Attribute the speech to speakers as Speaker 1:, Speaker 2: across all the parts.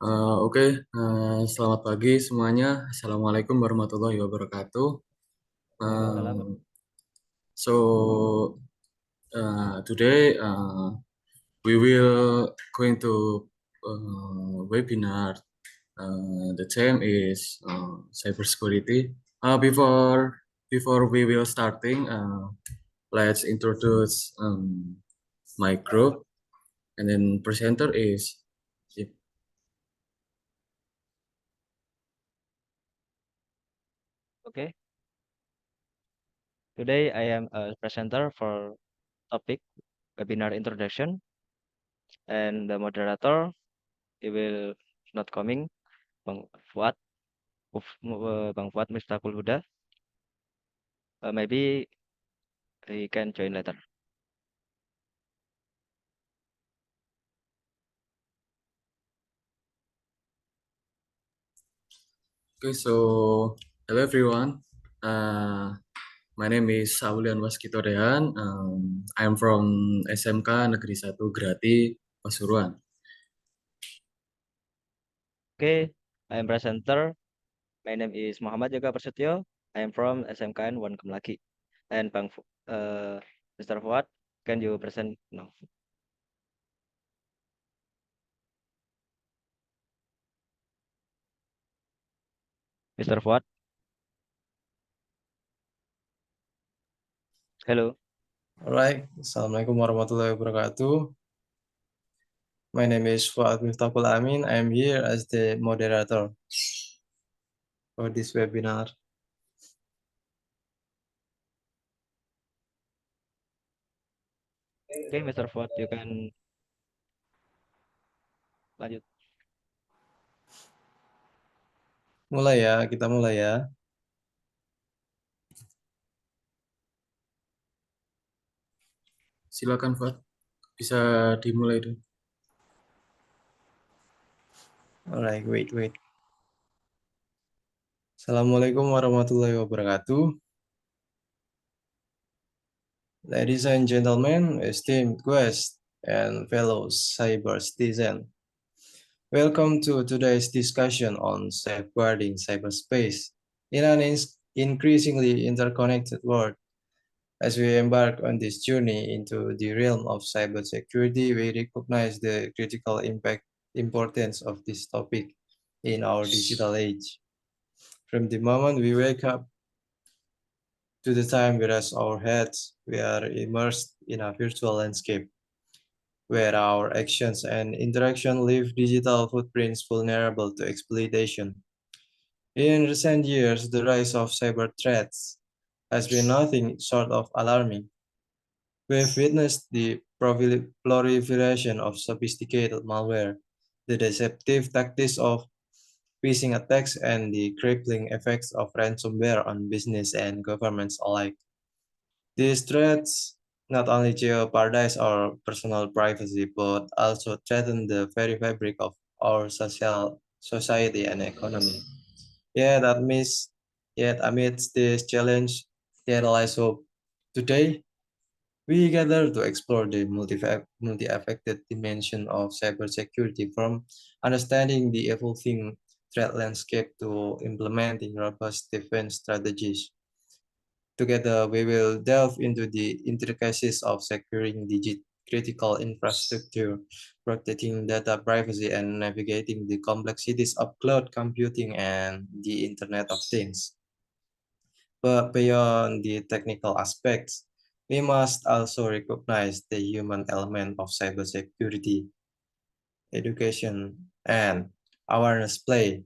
Speaker 1: Oke, selamat pagi semuanya. Assalamualaikum warahmatullahi wabarakatuh.
Speaker 2: Waalaikumsalam.
Speaker 1: Today we will going to webinar. The theme is cybersecurity. Before we will starting, let's introduce my group, and then presenter is.
Speaker 2: Okay. Today I am a presenter for topic webinar introduction, and the moderator he will not coming, Bang Fuad, Bang Fuad Miftahul Huda. Maybe he can join later.
Speaker 1: Okay, so hello everyone. My name is Aulian Waskitorehan. I'm from SMK Negeri 1 Grati, Pasuruan.
Speaker 2: Okay, I am presenter. My name is Muhammad Yoga Prasetyo. I am from SMKN 1 Kemlaki. And Mr. Fuad, can you present now? Mr. Fuad, hello.
Speaker 3: Alright, Assalamualaikum warahmatullahi wabarakatuh. My name is Fuad Miftahul Amin. I am here as the moderator for this webinar.
Speaker 2: Okay, Mr. Fuad, you can lanjut.
Speaker 3: Kita mulai ya.
Speaker 1: Silakan Fuad, bisa dimulai dulu.
Speaker 3: Alright, wait. Assalamualaikum warahmatullahi wabarakatuh. Ladies and gentlemen, esteemed guests and fellow cyber citizens. Welcome to today's discussion on safeguarding cyberspace in an increasingly interconnected world. As we embark on this journey into the realm of cybersecurity, we recognize the critical importance of this topic in our digital age. From the moment we wake up to the time we rest our heads, we are immersed in a virtual landscape where our actions and interaction leave digital footprints vulnerable to exploitation. In recent years, the rise of cyber threats has been nothing short of alarming. We've witnessed the proliferation of sophisticated malware, the deceptive tactics of phishing attacks, and the crippling effects of ransomware on business and governments alike. These threats not only jeopardize our personal privacy, but also threaten the very fabric of our society and economy. Yet amidst this challenge, there lies hope. Today, we gather to explore the multi-affected dimension of cybersecurity, from understanding the evolving threat landscape to implementing robust defense strategies. Together, we will delve into the intricacies of securing critical infrastructure, protecting data privacy, and navigating the complexities of cloud computing and the Internet of Things. But beyond the technical aspects, we must also recognize the human element of cybersecurity. Education and awareness play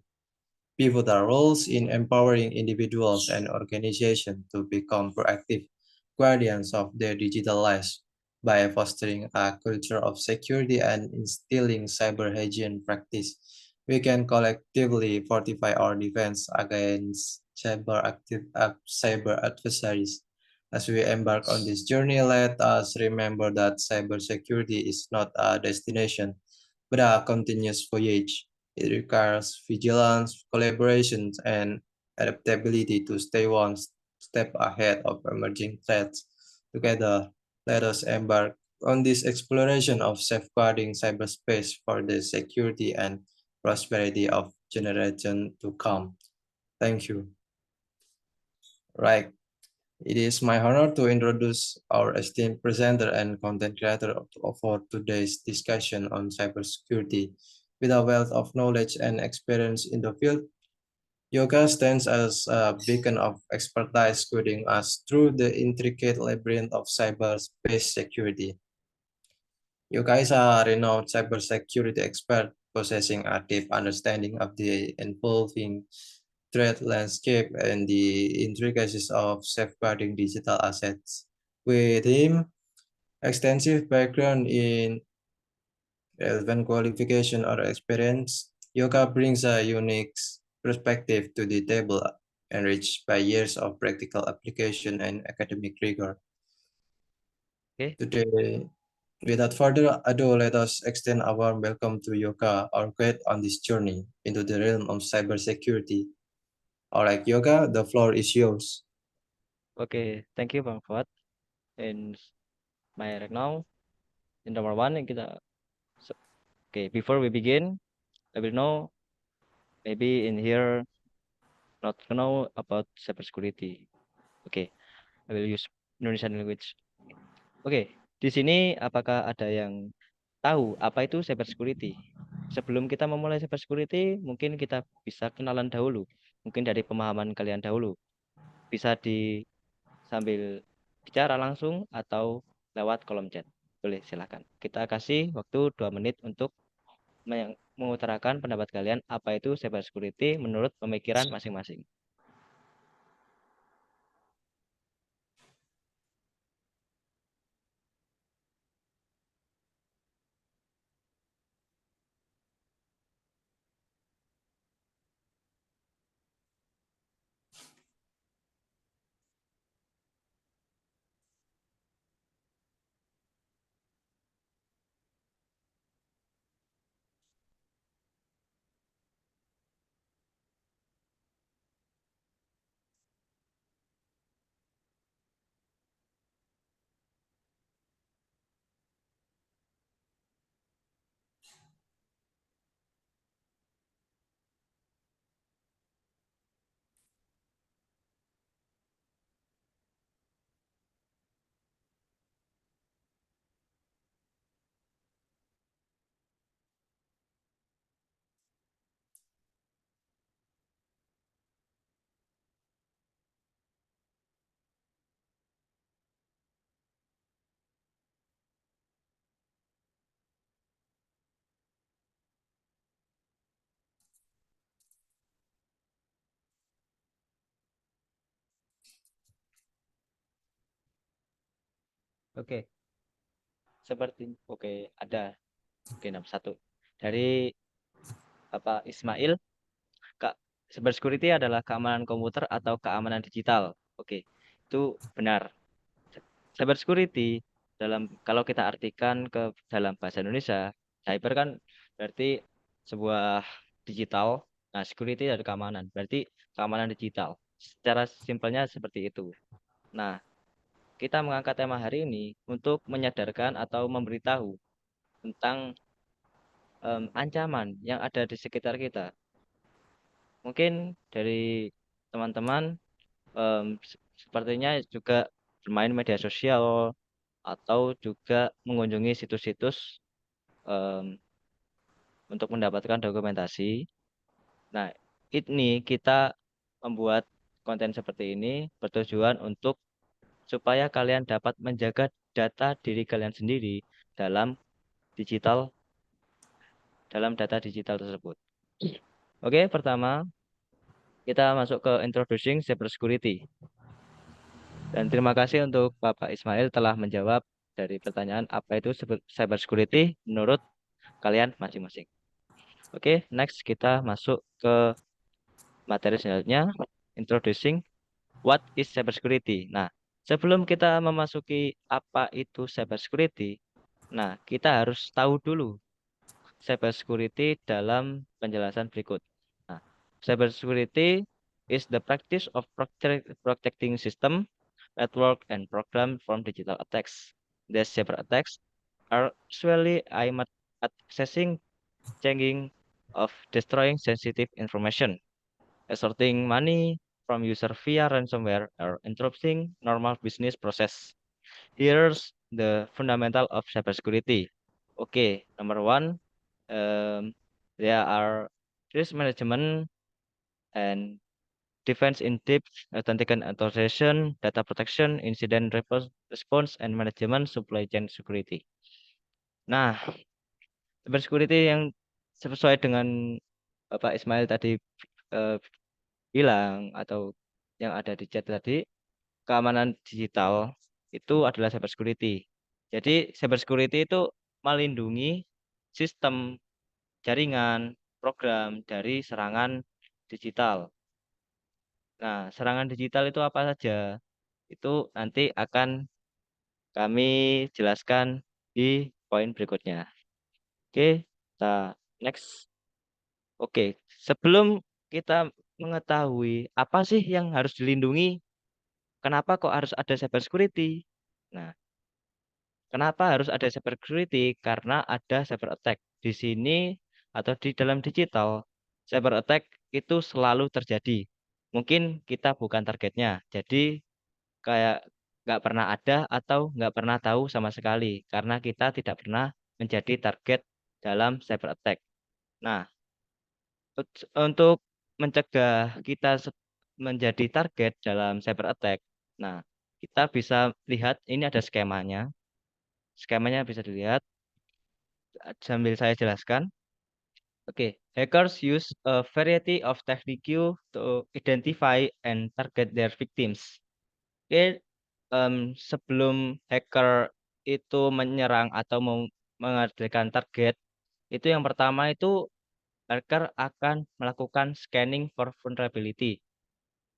Speaker 3: pivotal roles in empowering individuals and organizations to become proactive guardians of their digital lives by fostering a culture of security and instilling cyber hygiene practice. We can collectively fortify our defense against cyber adversaries. As we embark on this journey, let us remember that cybersecurity is not a destination, but a continuous voyage. It requires vigilance, collaboration, and adaptability to stay one step ahead of emerging threats. Together, let us embark on this exploration of safeguarding cyberspace for the security and prosperity of generation to come. Thank you. Right. It is my honor to introduce our esteemed presenter and content creator for today's discussion on cybersecurity. With a wealth of knowledge and experience in the field, Yoga stands as a beacon of expertise, guiding us through the intricate labyrinth of cyberspace security. Yoga is a renowned cybersecurity expert possessing a deep understanding of the evolving threat landscape and the intricacies of safeguarding digital assets. With him, extensive background in relevant qualification or experience, Yoga brings a unique perspective to the table, enriched by years of practical application and academic rigor.
Speaker 2: Okay.
Speaker 3: Today, without further ado, let us extend a warm welcome to Yoga, our guide on this journey into the realm of cybersecurity. All right, Yoga, the floor is yours.
Speaker 2: Okay, thank you Bang Fuad. And my right now, in number one, okay, before we begin, I will know maybe in here not know about cybersecurity. Okay, I will use Indonesian language. Oke, di sini apakah ada yang tahu apa itu cybersecurity? Sebelum kita memulai cybersecurity, mungkin kita bisa kenalan dahulu. Mungkin dari pemahaman kalian dahulu. Bisa sambil bicara langsung atau lewat kolom chat. Boleh, silakan. Kita kasih waktu 2 menit untuk mengutarakan pendapat kalian apa itu cybersecurity menurut pemikiran masing-masing. Oke, ada. Oke, nomor satu. Dari Bapak Ismail, Kak, cybersecurity adalah keamanan komputer atau keamanan digital. Oke, itu benar. Cybersecurity kalau kita artikan ke dalam bahasa Indonesia, cyber kan berarti sebuah digital. Nah, security dari keamanan, berarti keamanan digital. Secara simpelnya seperti itu. Nah, kita mengangkat tema hari ini untuk menyadarkan atau memberitahu tentang ancaman yang ada di sekitar kita. Mungkin dari teman-teman sepertinya juga bermain media sosial atau juga mengunjungi situs-situs untuk mendapatkan dokumentasi. Nah, ini kita membuat konten seperti ini bertujuan untuk supaya kalian dapat menjaga data diri kalian sendiri dalam data digital tersebut. Oke, pertama kita masuk ke introducing cybersecurity. Dan terima kasih untuk Bapak Ismail telah menjawab dari pertanyaan apa itu cybersecurity menurut kalian masing-masing. Oke, next kita masuk ke materi selanjutnya, introducing what is cybersecurity. Nah, sebelum kita memasuki apa itu cybersecurity, nah kita harus tahu dulu cybersecurity dalam penjelasan berikut. Nah, cybersecurity is the practice of protecting system, network, and program from digital attacks. The cyber attacks are usually aimed at accessing, changing, of destroying sensitive information, extorting money from user via ransomware, or interrupting normal business process. Here's the fundamental of cybersecurity. Okay, number one, there are risk management and defense in depth, authentication authorization, data protection, incident response, and management supply chain security. Nah, cybersecurity yang sesuai dengan Bapak Ismail tadi eh, bilang atau yang ada di chat tadi, keamanan digital itu adalah cybersecurity. Jadi cybersecurity itu melindungi sistem, jaringan, program dari serangan digital. Nah, serangan digital itu apa saja? Itu nanti akan kami jelaskan di poin berikutnya. Oke, kita next. Oke, sebelum kita mengetahui apa sih yang harus dilindungi, kenapa kok harus ada cybersecurity? Nah, kenapa harus ada cybersecurity? Karena ada cyber attack. Di sini atau di dalam digital, cyber attack itu selalu terjadi. Mungkin kita bukan targetnya, jadi kayak nggak pernah ada atau nggak pernah tahu sama sekali, karena kita tidak pernah menjadi target dalam cyber attack. Nah, untuk mencegah kita menjadi target dalam cyber attack, nah kita bisa lihat ini ada skemanya. Skemanya bisa dilihat sambil saya jelaskan. Oke, hackers use a variety of techniques to identify and target their victims. Oke, sebelum hacker itu menyerang atau mengajarkan target, itu yang pertama itu hacker akan melakukan scanning for vulnerability,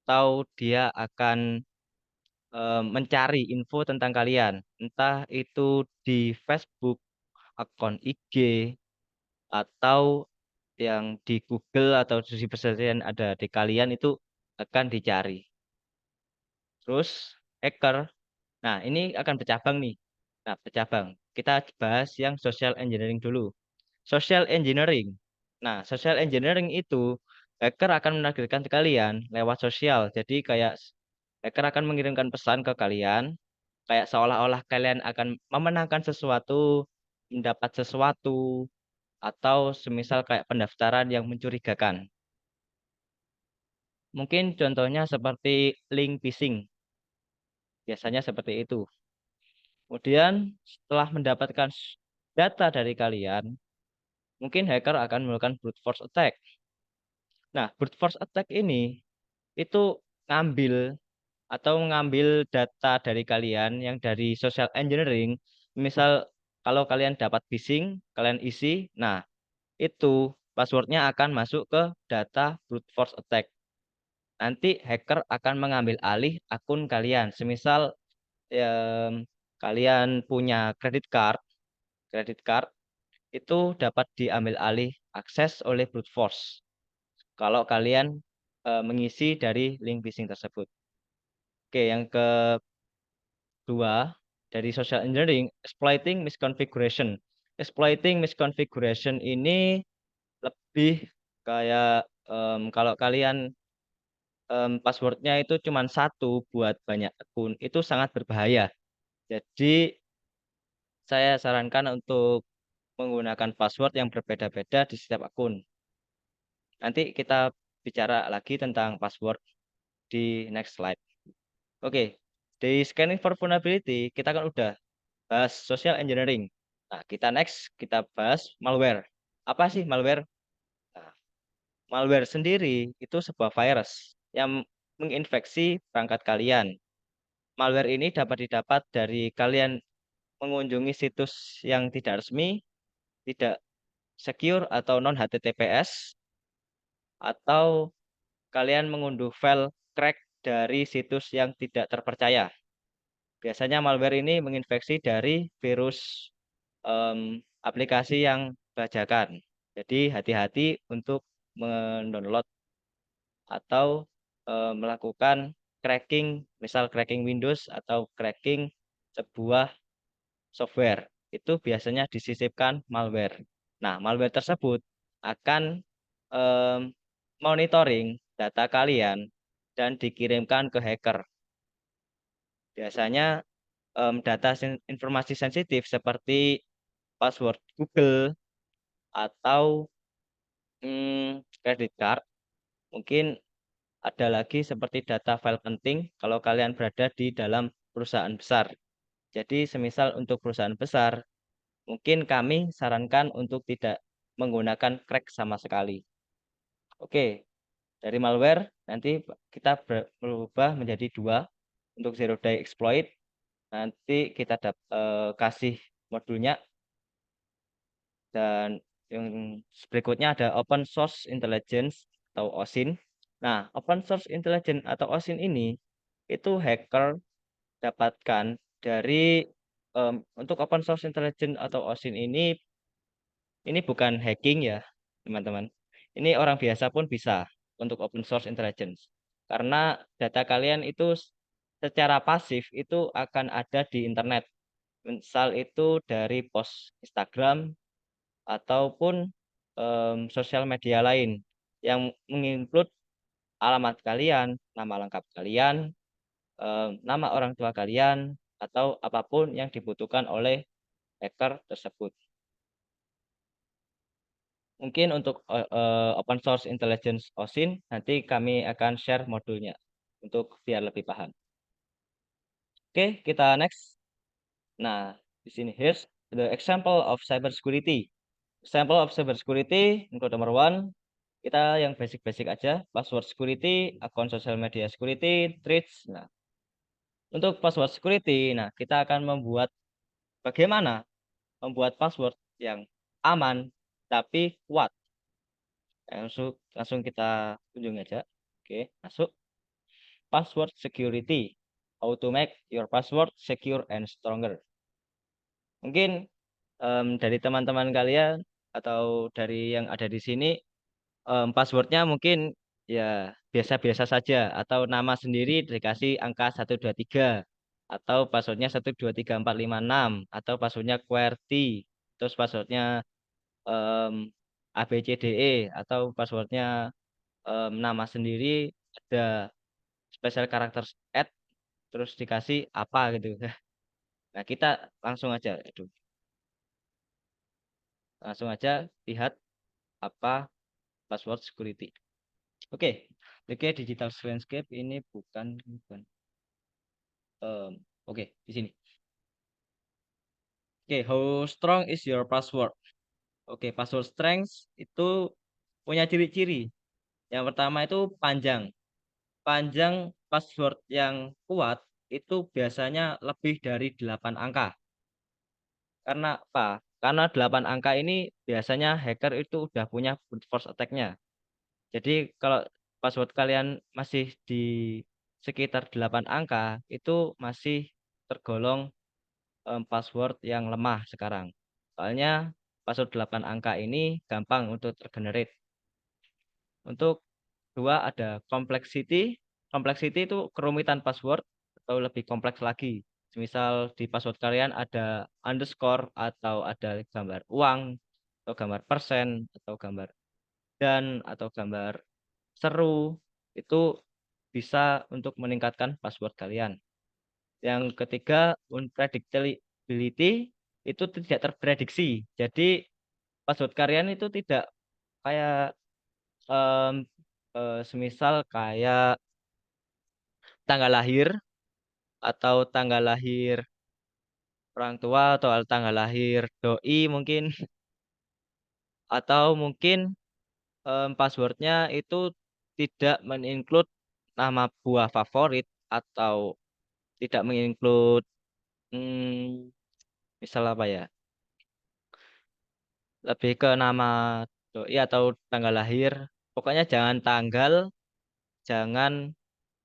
Speaker 2: atau dia akan mencari info tentang kalian, entah itu di Facebook, akun IG, atau yang di Google atau di pencarian ada di kalian itu akan dicari. Terus hacker, nah ini akan bercabang nih. Nah, bercabang. Kita bahas yang social engineering dulu. Social engineering. Nah, social engineering itu hacker akan menargetkan ke kalian lewat sosial. Jadi kayak hacker akan mengirimkan pesan ke kalian, kayak seolah-olah kalian akan memenangkan sesuatu, mendapat sesuatu, atau semisal kayak pendaftaran yang mencurigakan. Mungkin contohnya seperti link phishing. Biasanya seperti itu. Kemudian setelah mendapatkan data dari kalian, mungkin hacker akan melakukan brute force attack. Nah, brute force attack ini itu ngambil atau ngambil data dari kalian yang dari social engineering. Misal kalau kalian dapat phishing, kalian isi, nah itu passwordnya akan masuk ke data brute force attack. Nanti hacker akan mengambil alih akun kalian. Semisal kalian punya kredit card itu dapat diambil alih akses oleh brute force kalau kalian mengisi dari link phishing tersebut. Oke, yang kedua dari social engineering, exploiting misconfiguration. Exploiting misconfiguration ini lebih kayak kalau kalian passwordnya itu cuma satu buat banyak akun, itu sangat berbahaya. Jadi saya sarankan untuk menggunakan password yang berbeda-beda di setiap akun. Nanti kita bicara lagi tentang password di next slide. Oke, di scanning for vulnerability kita kan udah bahas social engineering. Nah, kita bahas malware. Apa sih malware? Nah, malware sendiri itu sebuah virus yang menginfeksi perangkat kalian. Malware ini dapat didapat dari kalian mengunjungi situs yang tidak resmi, tidak secure atau non HTTPS, atau kalian mengunduh file crack dari situs yang tidak terpercaya. Biasanya malware ini menginfeksi dari virus aplikasi yang bajakan. Jadi hati-hati untuk mendownload atau melakukan cracking, misal cracking Windows atau cracking sebuah software. Itu biasanya disisipkan malware. Nah, malware tersebut akan monitoring data kalian dan dikirimkan ke hacker. Biasanya data informasi sensitif seperti password Google atau credit card. Mungkin ada lagi seperti data file penting kalau kalian berada di dalam perusahaan besar. Jadi semisal untuk perusahaan besar, mungkin kami sarankan untuk tidak menggunakan crack sama sekali. Oke, dari malware nanti kita berubah menjadi 2 untuk zero day exploit. Nanti kita kasih modulnya. Dan yang berikutnya ada open source intelligence atau OSINT. Nah, open source intelligence atau OSINT ini itu hacker dapatkan dari untuk open source intelligence atau OSINT ini bukan hacking ya, teman-teman. Ini orang biasa pun bisa untuk open source intelligence. Karena data kalian itu secara pasif itu akan ada di internet. Misal itu dari post Instagram ataupun sosial media lain yang menginclude alamat kalian, nama lengkap kalian, nama orang tua kalian, atau apapun yang dibutuhkan oleh hacker tersebut. Mungkin untuk open source intelligence OSINT nanti kami akan share modulnya untuk biar lebih paham. Oke, kita next. Nah, di sini here's the example of cybersecurity. Example of cybersecurity untuk nomor 1, kita yang basic-basic aja, password security, akun social media security, threads. Nah, untuk password security, nah kita akan bagaimana membuat password yang aman tapi kuat. Langsung kita kunjung aja. Oke, masuk. Password security. How to make your password secure and stronger. Mungkin dari teman-teman kalian atau dari yang ada di sini, passwordnya mungkin ya biasa-biasa saja, atau nama sendiri dikasih angka 123, atau passwordnya 123456, atau passwordnya QWERTY, terus passwordnya ABCDE, atau passwordnya nama sendiri ada special karakter add, terus dikasih apa gitu. Nah, kita langsung aja, lihat apa password security. Oke, digital landscape ini bukan. Oke, di sini. Oke, how strong is your password? Oke, password strength itu punya ciri-ciri. Yang pertama itu panjang. Panjang password yang kuat itu biasanya lebih dari 8 angka. Karena apa? Karena 8 angka ini biasanya hacker itu udah punya brute force attack-nya. Jadi kalau password kalian masih di sekitar 8 angka, itu masih tergolong password yang lemah sekarang. Soalnya password 8 angka ini gampang untuk tergenerate. Untuk 2 ada complexity. Complexity itu kerumitan password atau lebih kompleks lagi. Misal di password kalian ada underscore atau ada gambar uang atau gambar persen atau gambar dan atau gambar seru, itu bisa untuk meningkatkan password kalian. Yang ketiga, unpredictability, itu tidak terprediksi. Jadi password kalian itu tidak kayak semisal kayak tanggal lahir atau tanggal lahir orang tua atau tanggal lahir doi mungkin, atau mungkin passwordnya itu tidak menginclude nama buah favorit, atau tidak menginclude misal apa ya, lebih ke nama doi atau tanggal lahir. Pokoknya jangan tanggal, jangan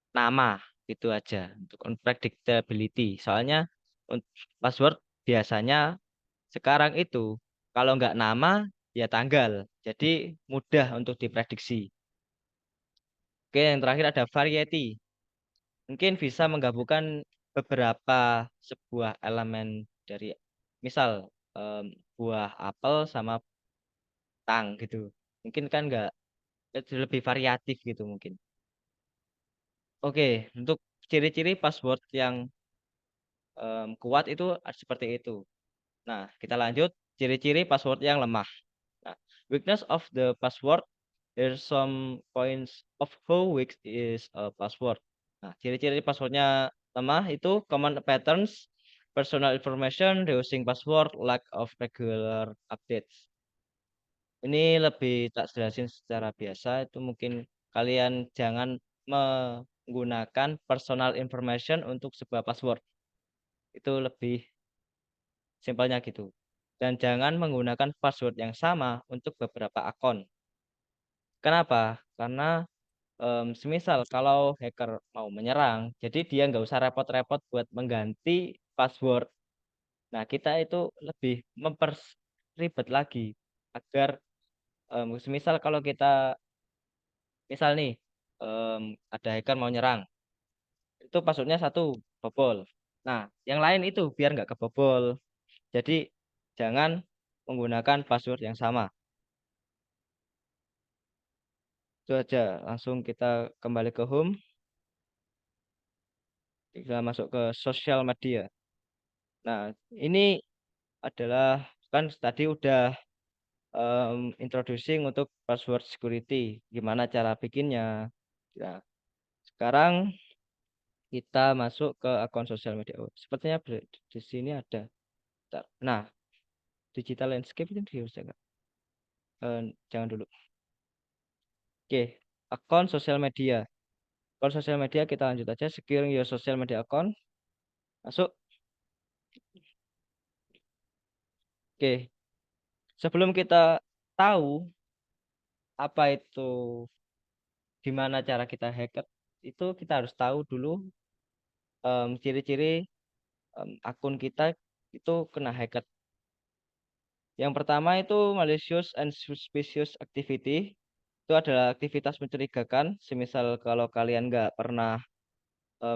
Speaker 2: nama, itu aja untuk unpredictability. Soalnya password biasanya sekarang itu kalau nggak nama ya tanggal, jadi mudah untuk diprediksi. Oke, yang terakhir ada variety. Mungkin bisa menggabungkan beberapa sebuah elemen dari misal buah apel sama tang gitu. Mungkin kan nggak lebih variatif gitu mungkin. Oke, untuk ciri-ciri password yang kuat itu seperti itu. Nah, kita lanjut ciri-ciri password yang lemah. Nah, weakness of the password. There's some points of how weak is a password. Nah, ciri-ciri passwordnya lemah itu common patterns, personal information, reusing password, lack of regular updates. Ini lebih tak jelasin secara biasa, itu mungkin kalian jangan menggunakan personal information untuk sebuah password. Itu lebih simpelnya gitu. Dan jangan menggunakan password yang sama untuk beberapa akun. Kenapa? Karena semisal kalau hacker mau menyerang, jadi dia nggak usah repot-repot buat mengganti password. Nah, kita itu lebih memperribet lagi agar semisal kalau kita misal nih ada hacker mau nyerang, itu passwordnya satu bobol. Nah, yang lain itu biar nggak kebobol. Jadi jangan menggunakan password yang sama. Itu aja. Langsung kita kembali ke home. Kita masuk ke sosial media. Nah, ini adalah kan tadi udah introducing untuk password security, gimana cara bikinnya. Nah, sekarang kita masuk ke akun sosial media. Oh, sepertinya di sini ada. Bentar. Nah, digital landscape itu harus jaga. Jangan dulu. Oke, akun sosial media. Akun sosial media kita lanjut aja. Securing your social media account. Masuk. Oke, sebelum kita tahu apa itu, gimana cara kita hacker, itu kita harus tahu dulu ciri-ciri akun kita itu kena hacker. Yang pertama itu malicious and suspicious activity. Itu adalah aktivitas mencurigakan. Semisal kalau kalian nggak pernah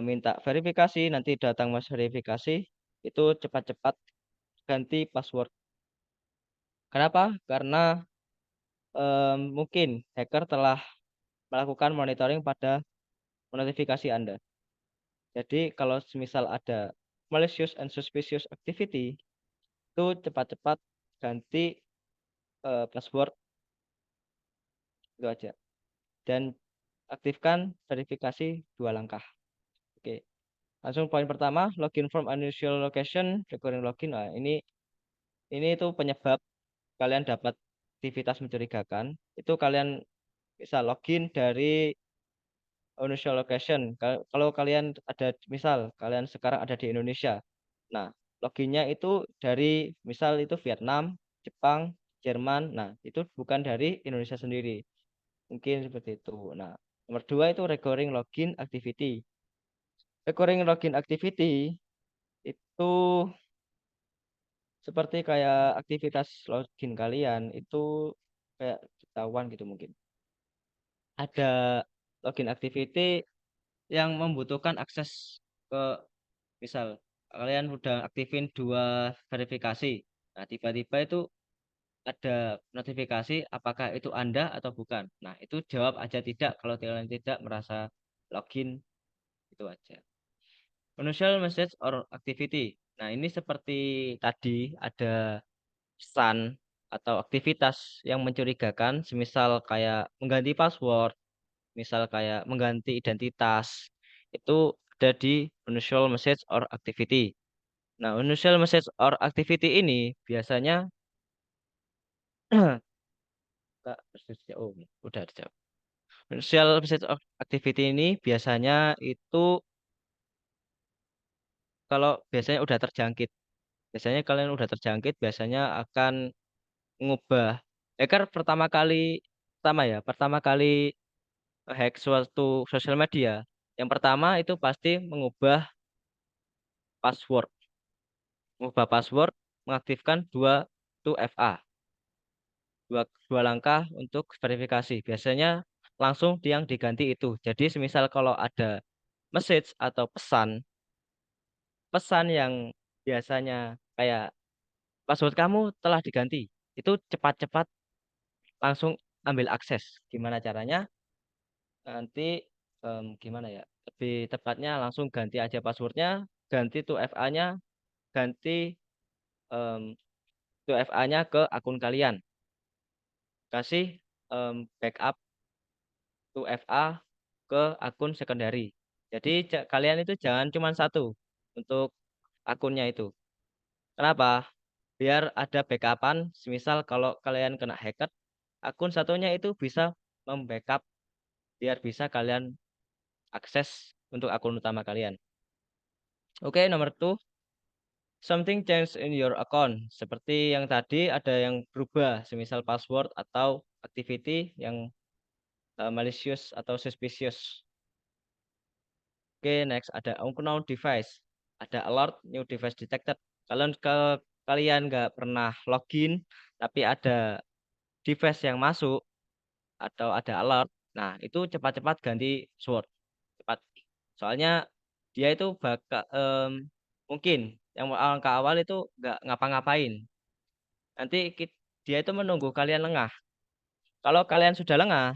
Speaker 2: minta verifikasi, nanti datang mas verifikasi, itu cepat-cepat ganti password. Kenapa? Karena mungkin hacker telah melakukan monitoring pada notifikasi Anda. Jadi kalau semisal ada malicious and suspicious activity, itu cepat-cepat ganti password, itu aja. Dan aktifkan verifikasi 2 langkah. Oke, langsung poin pertama, login from unusual location, recurring login. Nah, ini itu penyebab kalian dapat aktivitas mencurigakan. Itu kalian bisa login dari unusual location. Kalau kalian ada, misal kalian sekarang ada di Indonesia. Nah, loginnya itu dari misal itu Vietnam, Jepang, Jerman. Nah, itu bukan dari Indonesia sendiri. Mungkin seperti itu. Nah, nomor 2 itu recurring login activity. Recurring login activity itu seperti kayak aktivitas login kalian itu kayak ketahuan gitu mungkin. Ada login activity yang membutuhkan akses ke, misal kalian udah aktifin 2 verifikasi. Nah, tiba-tiba itu ada notifikasi apakah itu Anda atau bukan. Nah, itu jawab aja tidak kalau kalian tidak merasa login, itu aja. Unusual message or activity. Nah, ini seperti tadi ada pesan atau aktivitas yang mencurigakan, semisal kayak mengganti password, misal kayak mengganti identitas, itu ada di unusual message or activity. Nah, unusual message or activity ini biasanya Kak, oh, udah dijawab. Unusual message or activity ini biasanya itu kalau biasanya udah terjangkit. Biasanya kalian udah terjangkit, biasanya akan mengubah. Hacker pertama kali hack suatu sosial media. Yang pertama itu pasti mengubah password. Mengubah password, mengaktifkan 2FA. Dua langkah untuk verifikasi. Biasanya langsung yang diganti itu. Jadi semisal kalau ada message atau pesan yang biasanya kayak password kamu telah diganti, itu cepat-cepat langsung ambil akses. Gimana caranya? Nanti gimana ya? Lebih tepatnya langsung ganti aja passwordnya, ganti 2FA-nya, ganti em, 2FA-nya ke akun kalian. Kasih backup 2FA ke akun secondary. Jadi kalian itu jangan cuma satu untuk akunnya itu. Kenapa? Biar ada backupan, semisal kalau kalian kena hacker, akun satunya itu bisa membackup biar bisa kalian akses untuk akun utama kalian. Oke, nomor 2, something change in your account. Seperti yang tadi ada yang berubah, semisal password atau activity yang malicious atau suspicious. Oke, next ada unknown device. Ada alert new device detected. Kalian nggak pernah login, tapi ada device yang masuk atau ada alert, nah itu cepat-cepat ganti password. Cepat. Soalnya dia itu bakal mungkin yang langkah awal itu nggak ngapa-ngapain. Nanti dia itu menunggu kalian lengah. Kalau kalian sudah lengah,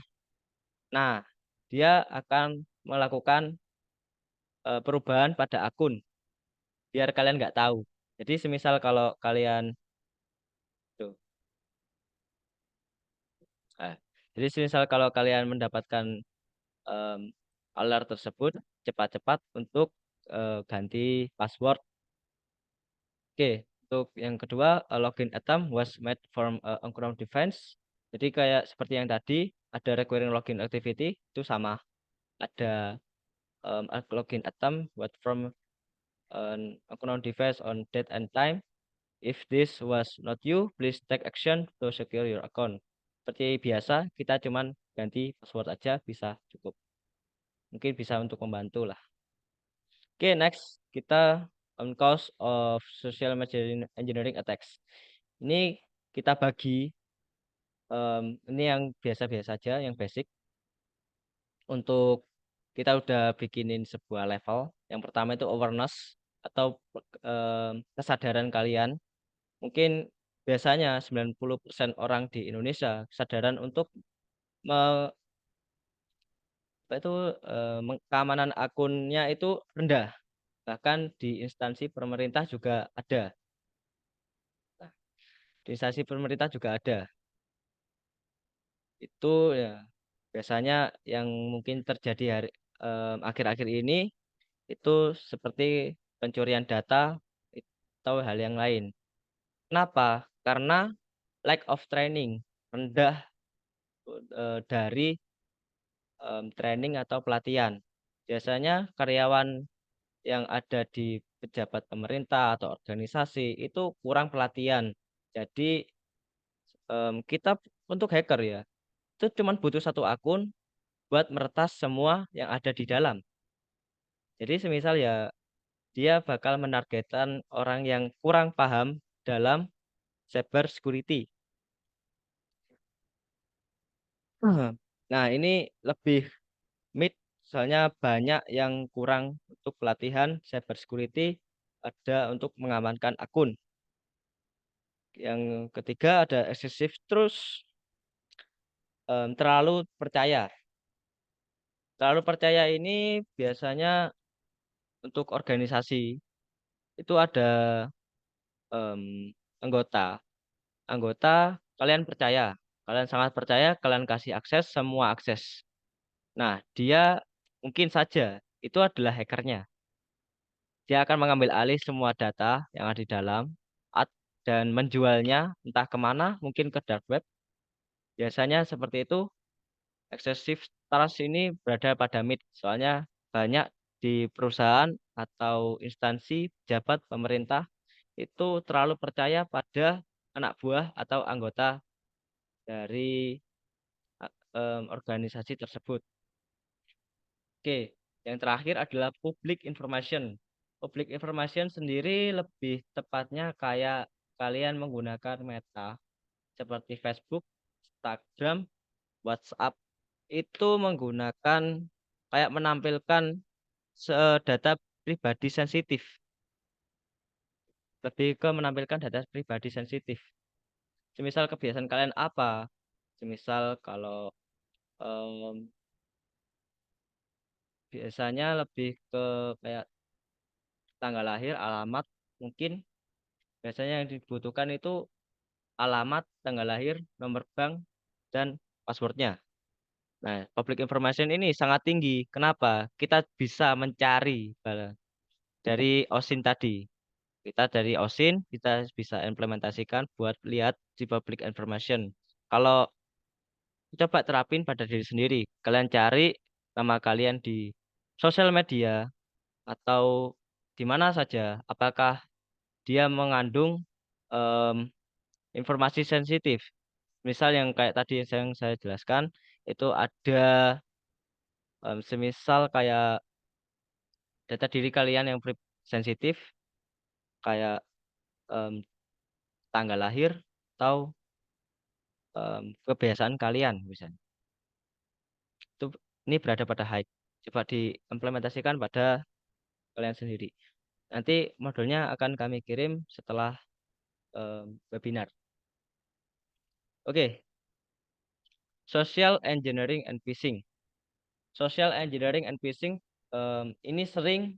Speaker 2: nah dia akan melakukan perubahan pada akun biar kalian nggak tahu. Jadi semisal kalau kalian tuh, eh, jadi semisal kalau kalian mendapatkan em, alert tersebut, cepat-cepat untuk ganti password. Oke, untuk yang kedua, login attempt was made from unknown device. Jadi kayak seperti yang tadi, ada requiring login activity itu sama. Ada login attempt was from an unknown device on date and time. If this was not you, please take action to secure your account. Seperti biasa, kita cuman ganti password aja bisa cukup. Mungkin bisa untuk membantu lah. Oke, next kita on cause of social engineering attacks. Ini kita bagi ini yang biasa-biasa saja, yang basic. Untuk kita udah bikinin sebuah level. Yang pertama itu awareness atau kesadaran kalian. Mungkin biasanya 90% orang di Indonesia kesadaran untuk keamanan akunnya itu rendah. Bahkan di instansi pemerintah juga ada. Di instansi pemerintah juga ada. Itu ya biasanya yang mungkin terjadi akhir-akhir ini itu seperti pencurian data atau hal yang lain. Kenapa? Karena lack of training, rendah dari training atau pelatihan. Biasanya karyawan yang ada di pejabat pemerintah atau organisasi itu kurang pelatihan. Jadi kita untuk hacker ya, itu cuma butuh satu akun buat meretas semua yang ada di dalam. Jadi semisal ya dia bakal menargetkan orang yang kurang paham dalam cyber security. Nah, ini lebih mid, soalnya banyak yang kurang untuk pelatihan cyber security, ada untuk mengamankan akun. Yang ketiga ada excessive trust, terlalu percaya. Terlalu percaya ini biasanya untuk organisasi itu ada anggota. Anggota kalian percaya, kalian sangat percaya, kalian kasih akses, semua akses. Nah, dia mungkin saja itu adalah hackernya. Dia akan mengambil alih semua data yang ada di dalam dan menjualnya entah kemana, mungkin ke dark web. Biasanya seperti itu. Excessive trust ini berada pada mid, soalnya banyak di perusahaan atau instansi pejabat pemerintah itu terlalu percaya pada anak buah atau anggota dari organisasi tersebut. Oke, yang terakhir adalah public information. Public information sendiri lebih tepatnya kayak kalian menggunakan meta seperti Facebook, Instagram, WhatsApp itu menggunakan kayak menampilkan data pribadi sensitif. Lebih ke menampilkan data pribadi sensitif. Semisal kebiasaan kalian apa? Semisal kalau biasanya lebih ke kayak tanggal lahir, alamat, mungkin biasanya yang dibutuhkan itu alamat, tanggal lahir, nomor bank, dan passwordnya. Nah, public information ini sangat tinggi. Kenapa? Kita bisa mencari dari OSIN tadi. Kita dari OSIN, kita bisa implementasikan buat lihat di public information. Kalau coba terapin pada diri sendiri, kalian cari nama kalian di sosial media atau di mana saja, apakah dia mengandung em, informasi sensitif. Misal yang kayak tadi yang saya jelaskan, itu ada semisal kayak data diri kalian yang sensitif, kayak em, tanggal lahir atau kebiasaan kalian misalnya. Itu ini berada pada high. Coba diimplementasikan pada kalian sendiri. Nanti modulnya akan kami kirim setelah webinar. Oke, social engineering and phishing. Social engineering and phishing ini sering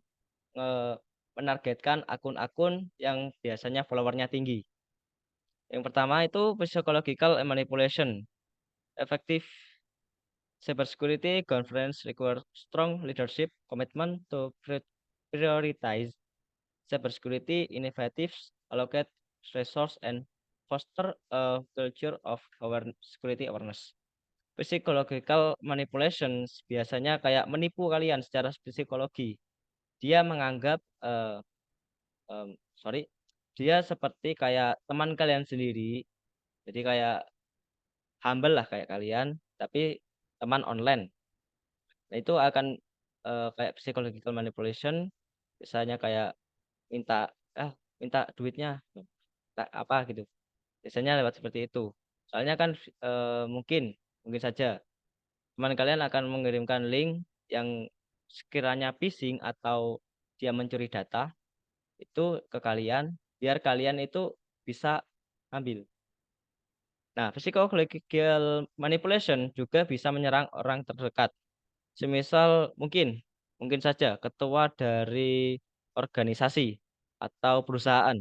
Speaker 2: menargetkan akun-akun yang biasanya followernya tinggi. Yang pertama itu psychological manipulation. Effective cybersecurity conference require strong leadership commitment to prioritize cybersecurity initiatives, allocate resource, and foster a culture of security awareness. Psychological manipulations biasanya kayak menipu kalian secara psikologi. Dia menganggap dia seperti kayak teman kalian sendiri. Jadi kayak humble lah kayak kalian, tapi teman online. Nah, itu akan kayak psychological manipulation, misalnya kayak minta minta duitnya apa gitu. Biasanya lewat seperti itu. Soalnya kan mungkin saja teman kalian akan mengirimkan link yang sekiranya phishing atau dia mencuri data itu ke kalian biar kalian itu bisa ambil. Nah, psychological manipulation juga bisa menyerang orang terdekat. Semisal mungkin saja ketua dari organisasi atau perusahaan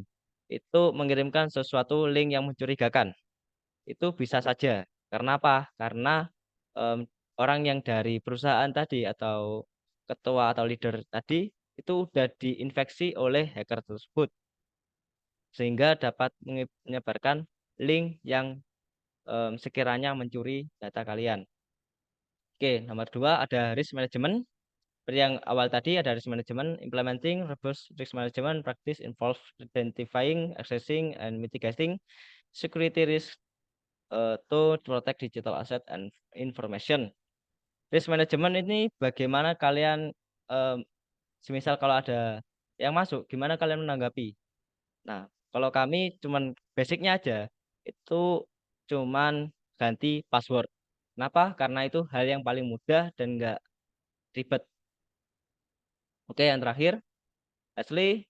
Speaker 2: itu mengirimkan sesuatu link yang mencurigakan. Itu bisa saja. Karena apa? Karena orang yang dari perusahaan tadi atau ketua atau leader tadi itu sudah diinfeksi oleh hacker tersebut sehingga dapat menyebarkan link yang sekiranya mencuri data kalian. Oke, nomor 2 ada risk management. Seperti yang awal tadi ada risk management, implementing robust risk management practice involve identifying, accessing, and mitigating security risk to protect digital asset and information. Risk management ini bagaimana kalian semisal kalau ada yang masuk, gimana kalian menanggapi? Nah, kalau kami cuman basicnya aja, itu cuman ganti password. Kenapa? Karena itu hal yang paling mudah dan nggak ribet. Oke, yang terakhir, lastly,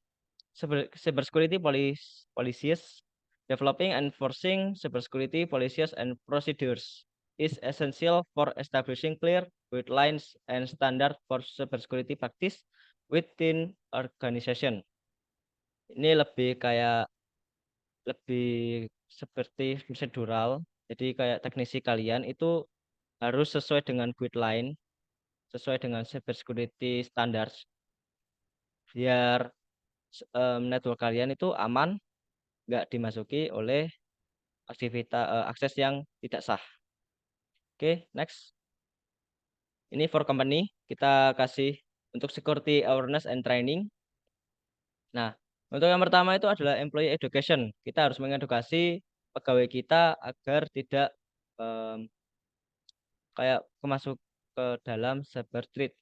Speaker 2: cybersecurity policies, developing and enforcing cybersecurity policies and procedures is essential for establishing clear guidelines and standard for cybersecurity practice within organization. Ini lebih seperti prosedural. Jadi kayak teknisi kalian itu harus sesuai dengan guideline, sesuai dengan cybersecurity standards, biar network kalian itu aman, nggak dimasuki oleh akses yang tidak sah. Oke, next. Ini for company, kita kasih untuk security awareness and training. Nah, untuk yang pertama itu adalah employee education. Kita harus mengedukasi pegawai kita agar tidak kayak masuk ke dalam cyber threat.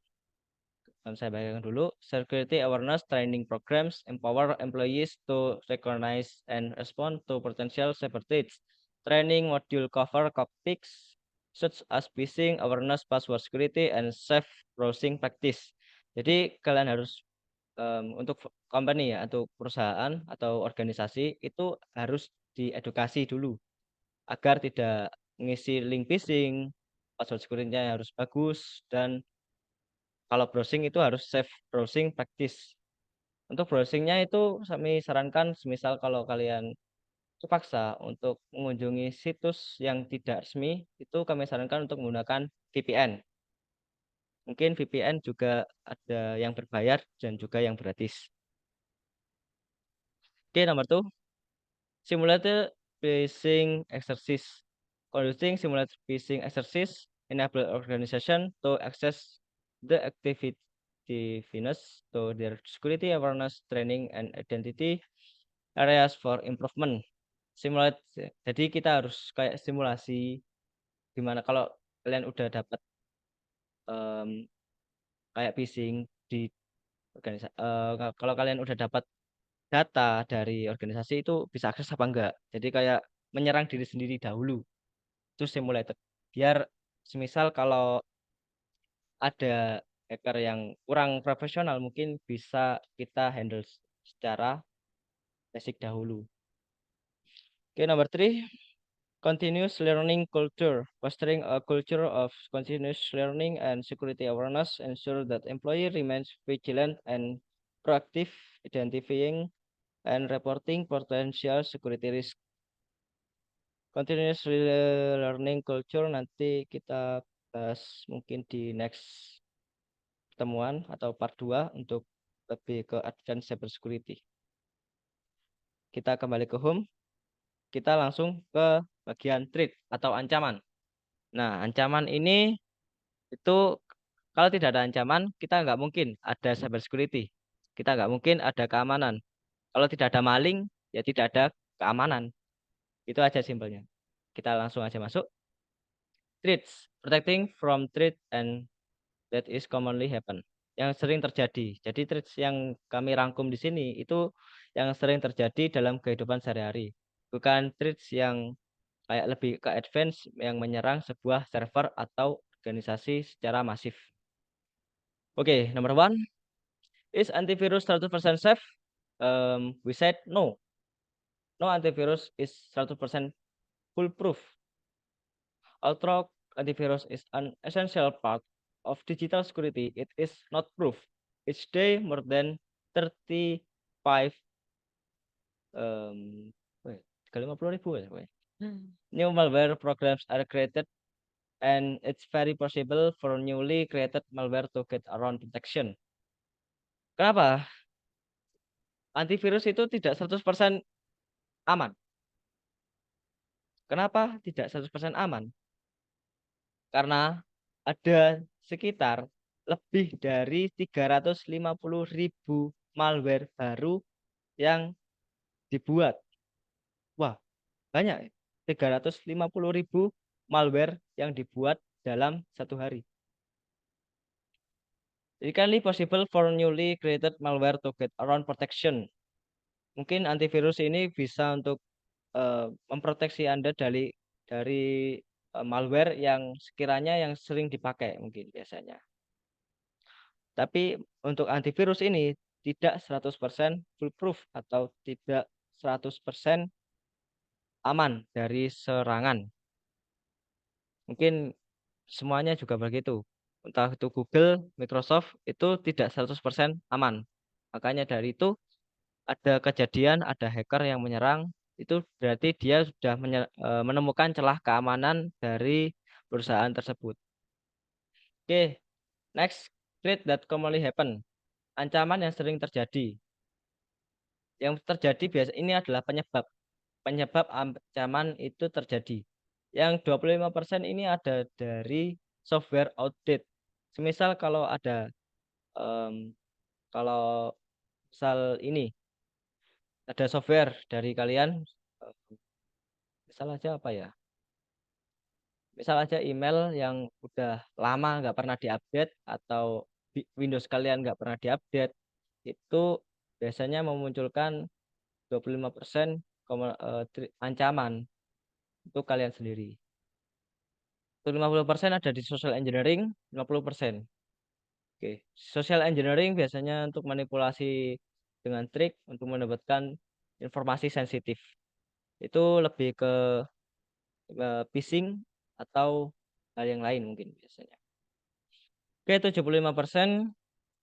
Speaker 2: Saya bagikan dulu. Security awareness training programs empower employees to recognize and respond to potential cyber threats. Training module cover topics such as phishing, awareness, password security, and safe browsing practice. Jadi kalian harus untuk company ya, untuk perusahaan atau organisasi itu harus diedukasi dulu agar tidak ngisi link phishing, password security-nya harus bagus, dan kalau browsing itu harus safe browsing practice. Untuk browsingnya itu kami sarankan semisal kalau kalian terpaksa untuk mengunjungi situs yang tidak resmi, itu kami sarankan untuk menggunakan VPN. Mungkin VPN juga ada yang berbayar dan juga yang gratis. Oke, nomor 2, simulator phishing exercise. Conducting simulator phishing exercise enable organization to access the activity Venus to their security awareness training and identity areas for improvement. Simulate, jadi kita harus kayak simulasi gimana kalau kalian udah dapat kayak phishing di organisasi. Kalau kalian udah dapat data dari organisasi itu bisa akses apa enggak. Jadi kayak menyerang diri sendiri dahulu. Itu simulated. Biar semisal kalau ada hacker yang kurang profesional mungkin bisa kita handle secara basic dahulu. Oke, nomor 3, continuous learning culture. Fostering a culture of continuous learning and security awareness ensure that employee remains vigilant and proactive, identifying and reporting potential security risk. Continuous learning culture nanti kita bahas mungkin di next pertemuan atau part 2 untuk lebih ke advance cyber security. Kita kembali ke home. Kita langsung ke bagian threat atau ancaman. Nah, ancaman ini itu kalau tidak ada ancaman, kita nggak mungkin ada cyber security. Kita nggak mungkin ada keamanan. Kalau tidak ada maling, ya tidak ada keamanan. Itu aja simpelnya. Kita langsung aja masuk. Threats, protecting from threat and that is commonly happen. Yang sering terjadi. Jadi threats yang kami rangkum di sini itu yang sering terjadi dalam kehidupan sehari-hari. Bukan threats yang kayak lebih ke advance yang menyerang sebuah server atau organisasi secara masif. Oke, nomor 1, is antivirus 100% safe? We said no. No antivirus is 100% foolproof. Although antivirus is an essential part of digital security, it is not proof. Each day more than 35 wait, 50.000 ya, wait. New malware programs are created and it's very possible for newly created malware to get around protection. Kenapa? Antivirus itu tidak 100% aman. Kenapa tidak 100% aman? Karena ada sekitar lebih dari 350.000 malware baru yang dibuat. Wah, banyak ya. 350.000 malware yang dibuat dalam satu hari. It can be possible for newly created malware to get around protection. Mungkin antivirus ini bisa untuk memproteksi Anda dari malware yang sekiranya yang sering dipakai mungkin biasanya. Tapi untuk antivirus ini tidak 100% foolproof atau tidak 100% aman dari serangan. Mungkin semuanya juga begitu. Entah itu Google, Microsoft itu tidak 100% aman. Makanya dari itu ada kejadian, ada hacker yang menyerang, itu berarti dia sudah menemukan celah keamanan dari perusahaan tersebut. Oke, next, threat that commonly happen. Ancaman yang sering terjadi. Yang terjadi biasa ini adalah penyebab ancaman itu terjadi. Yang 25% ini ada dari software audit. Semisal kalau ada kalau misal ini ada software dari kalian, misal aja apa ya? Misal aja email yang udah lama nggak pernah diupdate atau Windows kalian nggak pernah diupdate, itu biasanya memunculkan 25% ancaman untuk kalian sendiri. Untuk 50% ada di social engineering, 50%. Oke, social engineering biasanya untuk manipulasi dengan trik untuk mendapatkan informasi sensitif. Itu lebih ke phishing atau hal yang lain mungkin biasanya. Oke, 75%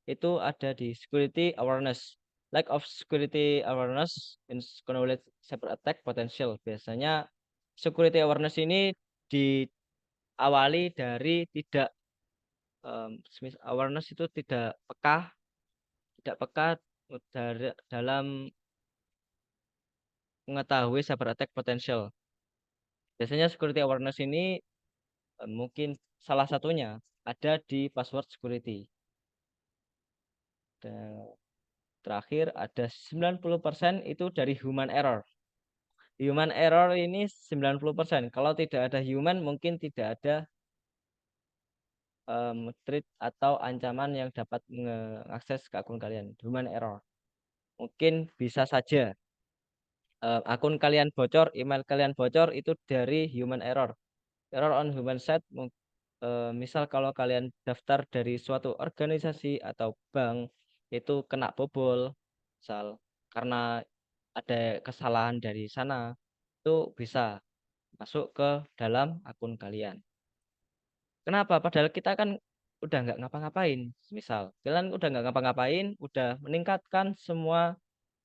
Speaker 2: itu ada di security awareness. Lack of security awareness in knowledge cyber attack potential. Biasanya security awareness ini diawali dari tidak awareness itu tidak peka dalam mengetahui cyber attack potential. Biasanya security awareness ini mungkin salah satunya ada di password security. Dan terakhir ada 90% itu dari human error. Human error ini 90%. Kalau tidak ada human mungkin tidak ada threat atau ancaman yang dapat mengakses ke akun kalian. Human error. Mungkin bisa saja akun kalian bocor, email kalian bocor itu dari human error. Error on human side, misal kalau kalian daftar dari suatu organisasi atau bank itu kena bobol, misal karena ada kesalahan dari sana, itu bisa masuk ke dalam akun kalian. Kenapa? Padahal kita kan udah nggak ngapa-ngapain. Misal kalian udah nggak ngapa-ngapain, udah meningkatkan semua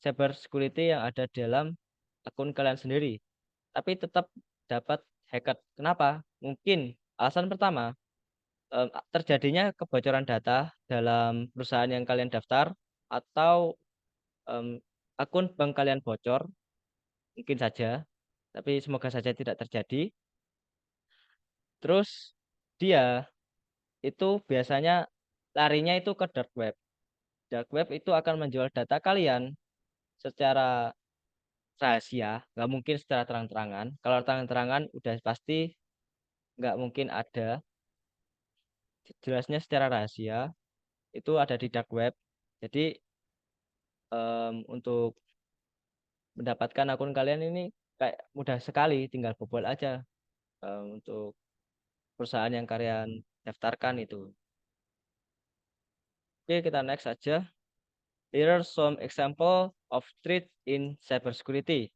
Speaker 2: cyber security yang ada dalam akun kalian sendiri, tapi tetap dapat hacked. Kenapa? Mungkin alasan pertama, terjadinya kebocoran data dalam perusahaan yang kalian daftar, atau akun bank kalian bocor, mungkin saja, tapi semoga saja tidak terjadi. Terus dia itu biasanya larinya itu ke dark web. Dark web itu akan menjual data kalian secara rahasia, nggak mungkin secara terang-terangan. Kalau terang-terangan udah pasti nggak mungkin ada. Jelasnya secara rahasia itu ada di dark web. Jadi untuk mendapatkan akun kalian ini kayak mudah sekali, tinggal bobol aja untuk perusahaan yang kalian daftarkan itu. Oke, kita next aja. Here are some example of threat in cybersecurity.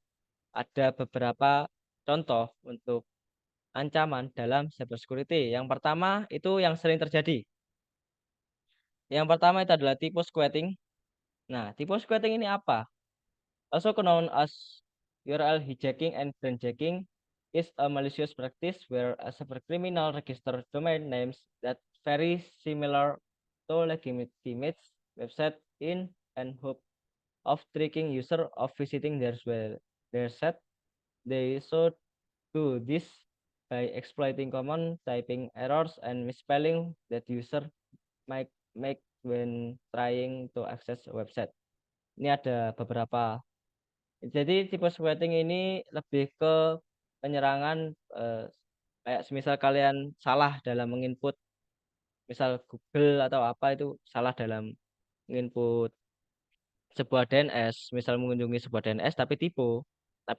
Speaker 2: Ada beberapa contoh untuk ancaman dalam cybersecurity. Yang pertama itu yang sering terjadi. Yang pertama itu adalah tipe squatting. Nah, tipe squatting ini apa? Also known as URL hijacking and brandjacking, is a malicious practice where a cybercriminal register domain names that very similar to legitimate website in and hope of tricking user of visiting their site. They so do this by exploiting common typing errors and misspelling that user might make when trying to access a website. Ini ada beberapa. Jadi tipe squatting ini lebih ke penyerangan, kayak semisal kalian salah dalam menginput, misal Google atau apa itu salah dalam menginput sebuah DNS, misal mengunjungi sebuah DNS tapi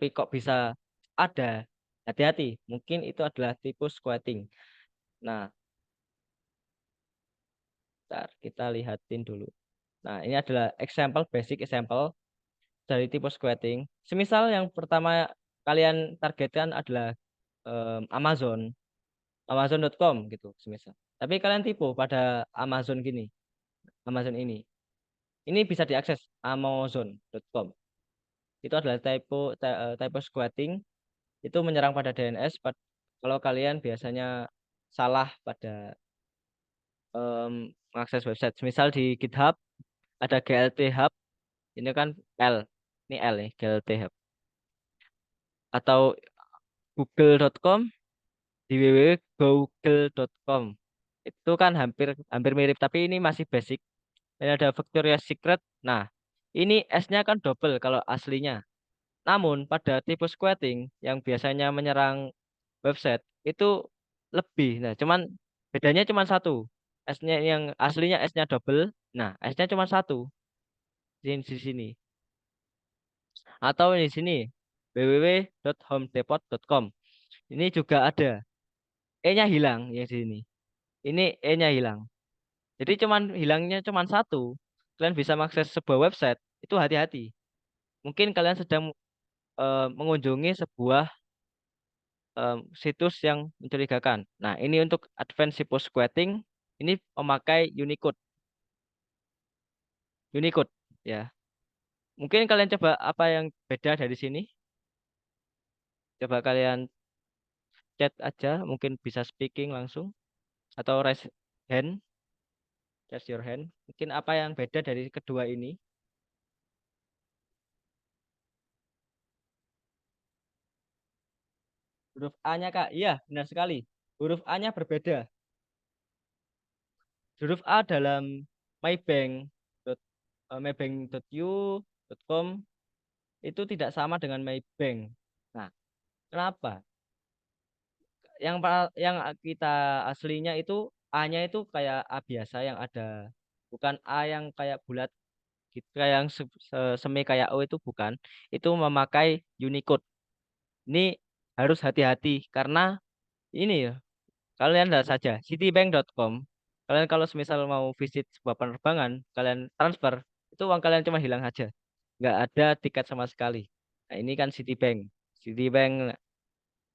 Speaker 2: kok bisa ada, hati-hati, mungkin itu adalah tipe squatting. Nah, bentar, kita lihatin dulu. Nah, ini adalah basic example dari tipe squatting. Semisal yang pertama kalian targetkan adalah Amazon, Amazon.com gitu semisal. Tapi kalian tipu pada Amazon gini, Amazon ini. Ini bisa diakses Amazon.com. Itu adalah typo squatting. Itu menyerang pada DNS. Kalau kalian biasanya salah pada mengakses website. Misal di GitHub ada GLT Hub. Ini kan L. Ini L nih, GLT Hub. Atau google.com di www.google.com. Itu kan hampir mirip, tapi ini masih basic. Ini ada Victoria's Secret. Nah, ini S-nya kan double kalau aslinya. Namun pada tipe squatting yang biasanya menyerang website itu lebih. Nah, bedanya cuman satu. S-nya yang aslinya S-nya double. Nah, S-nya cuma satu di sini. Atau di sini www.homedepot.com. Ini juga ada. E-nya hilang ya di sini. Ini E-nya hilang. Jadi hilangnya cuman satu. Kalian bisa mengakses sebuah website, itu hati-hati. Mungkin kalian sedang mengunjungi sebuah situs yang mencurigakan. Nah, ini untuk advanced SIPO squatting ini memakai Unicode. Unicode ya. Mungkin kalian coba apa yang beda dari sini? Coba kalian chat aja, mungkin bisa speaking langsung atau raise hand, raise your hand. Mungkin apa yang beda dari kedua ini? Huruf A-nya Kak, iya benar sekali. Huruf A-nya berbeda. Huruf A dalam mybank, mybank.u.com itu tidak sama dengan mybank. Nah, kenapa? Yang kita aslinya itu A-nya itu kayak A biasa yang ada, bukan A yang kayak bulat gitu, kayak yang semi kayak O itu bukan. Itu memakai Unicode. Ini harus hati-hati karena ini ya, kalian lihat saja citibank.com. Kalian kalau semisal mau visit sebuah penerbangan, kalian transfer, itu uang kalian cuma hilang saja. Nggak ada tiket sama sekali. Nah, ini kan Citibank. Citibank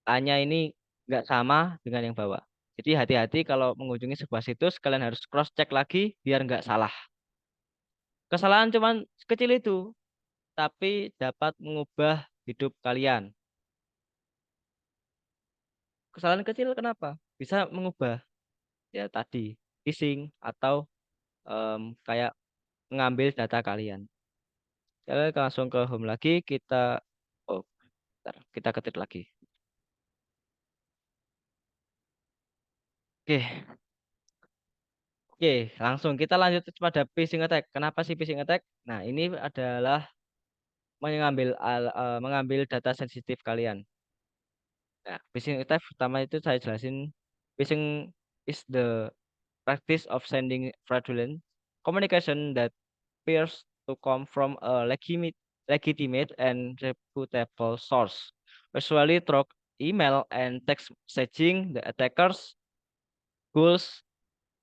Speaker 2: A-nya ini nggak sama dengan yang bawah. Jadi hati-hati kalau mengunjungi sebuah situs, kalian harus cross check lagi biar nggak salah. Kesalahan cuman kecil itu, tapi dapat mengubah hidup kalian. Kesalahan kecil kenapa? Bisa mengubah ya tadi phishing atau kayak mengambil data kalian. Kita langsung ke home lagi, oh, bentar, kita ketik lagi. Oke, oke, langsung kita lanjut pada phishing attack. Kenapa sih phishing attack? Nah, ini adalah mengambil data sensitif kalian. Nah, phishing attack pertama itu saya jelasin. Phishing is the practice of sending fraudulent communication that appears to come from a legitimate and reputable source. Usually through email and text messaging, the attackers' goals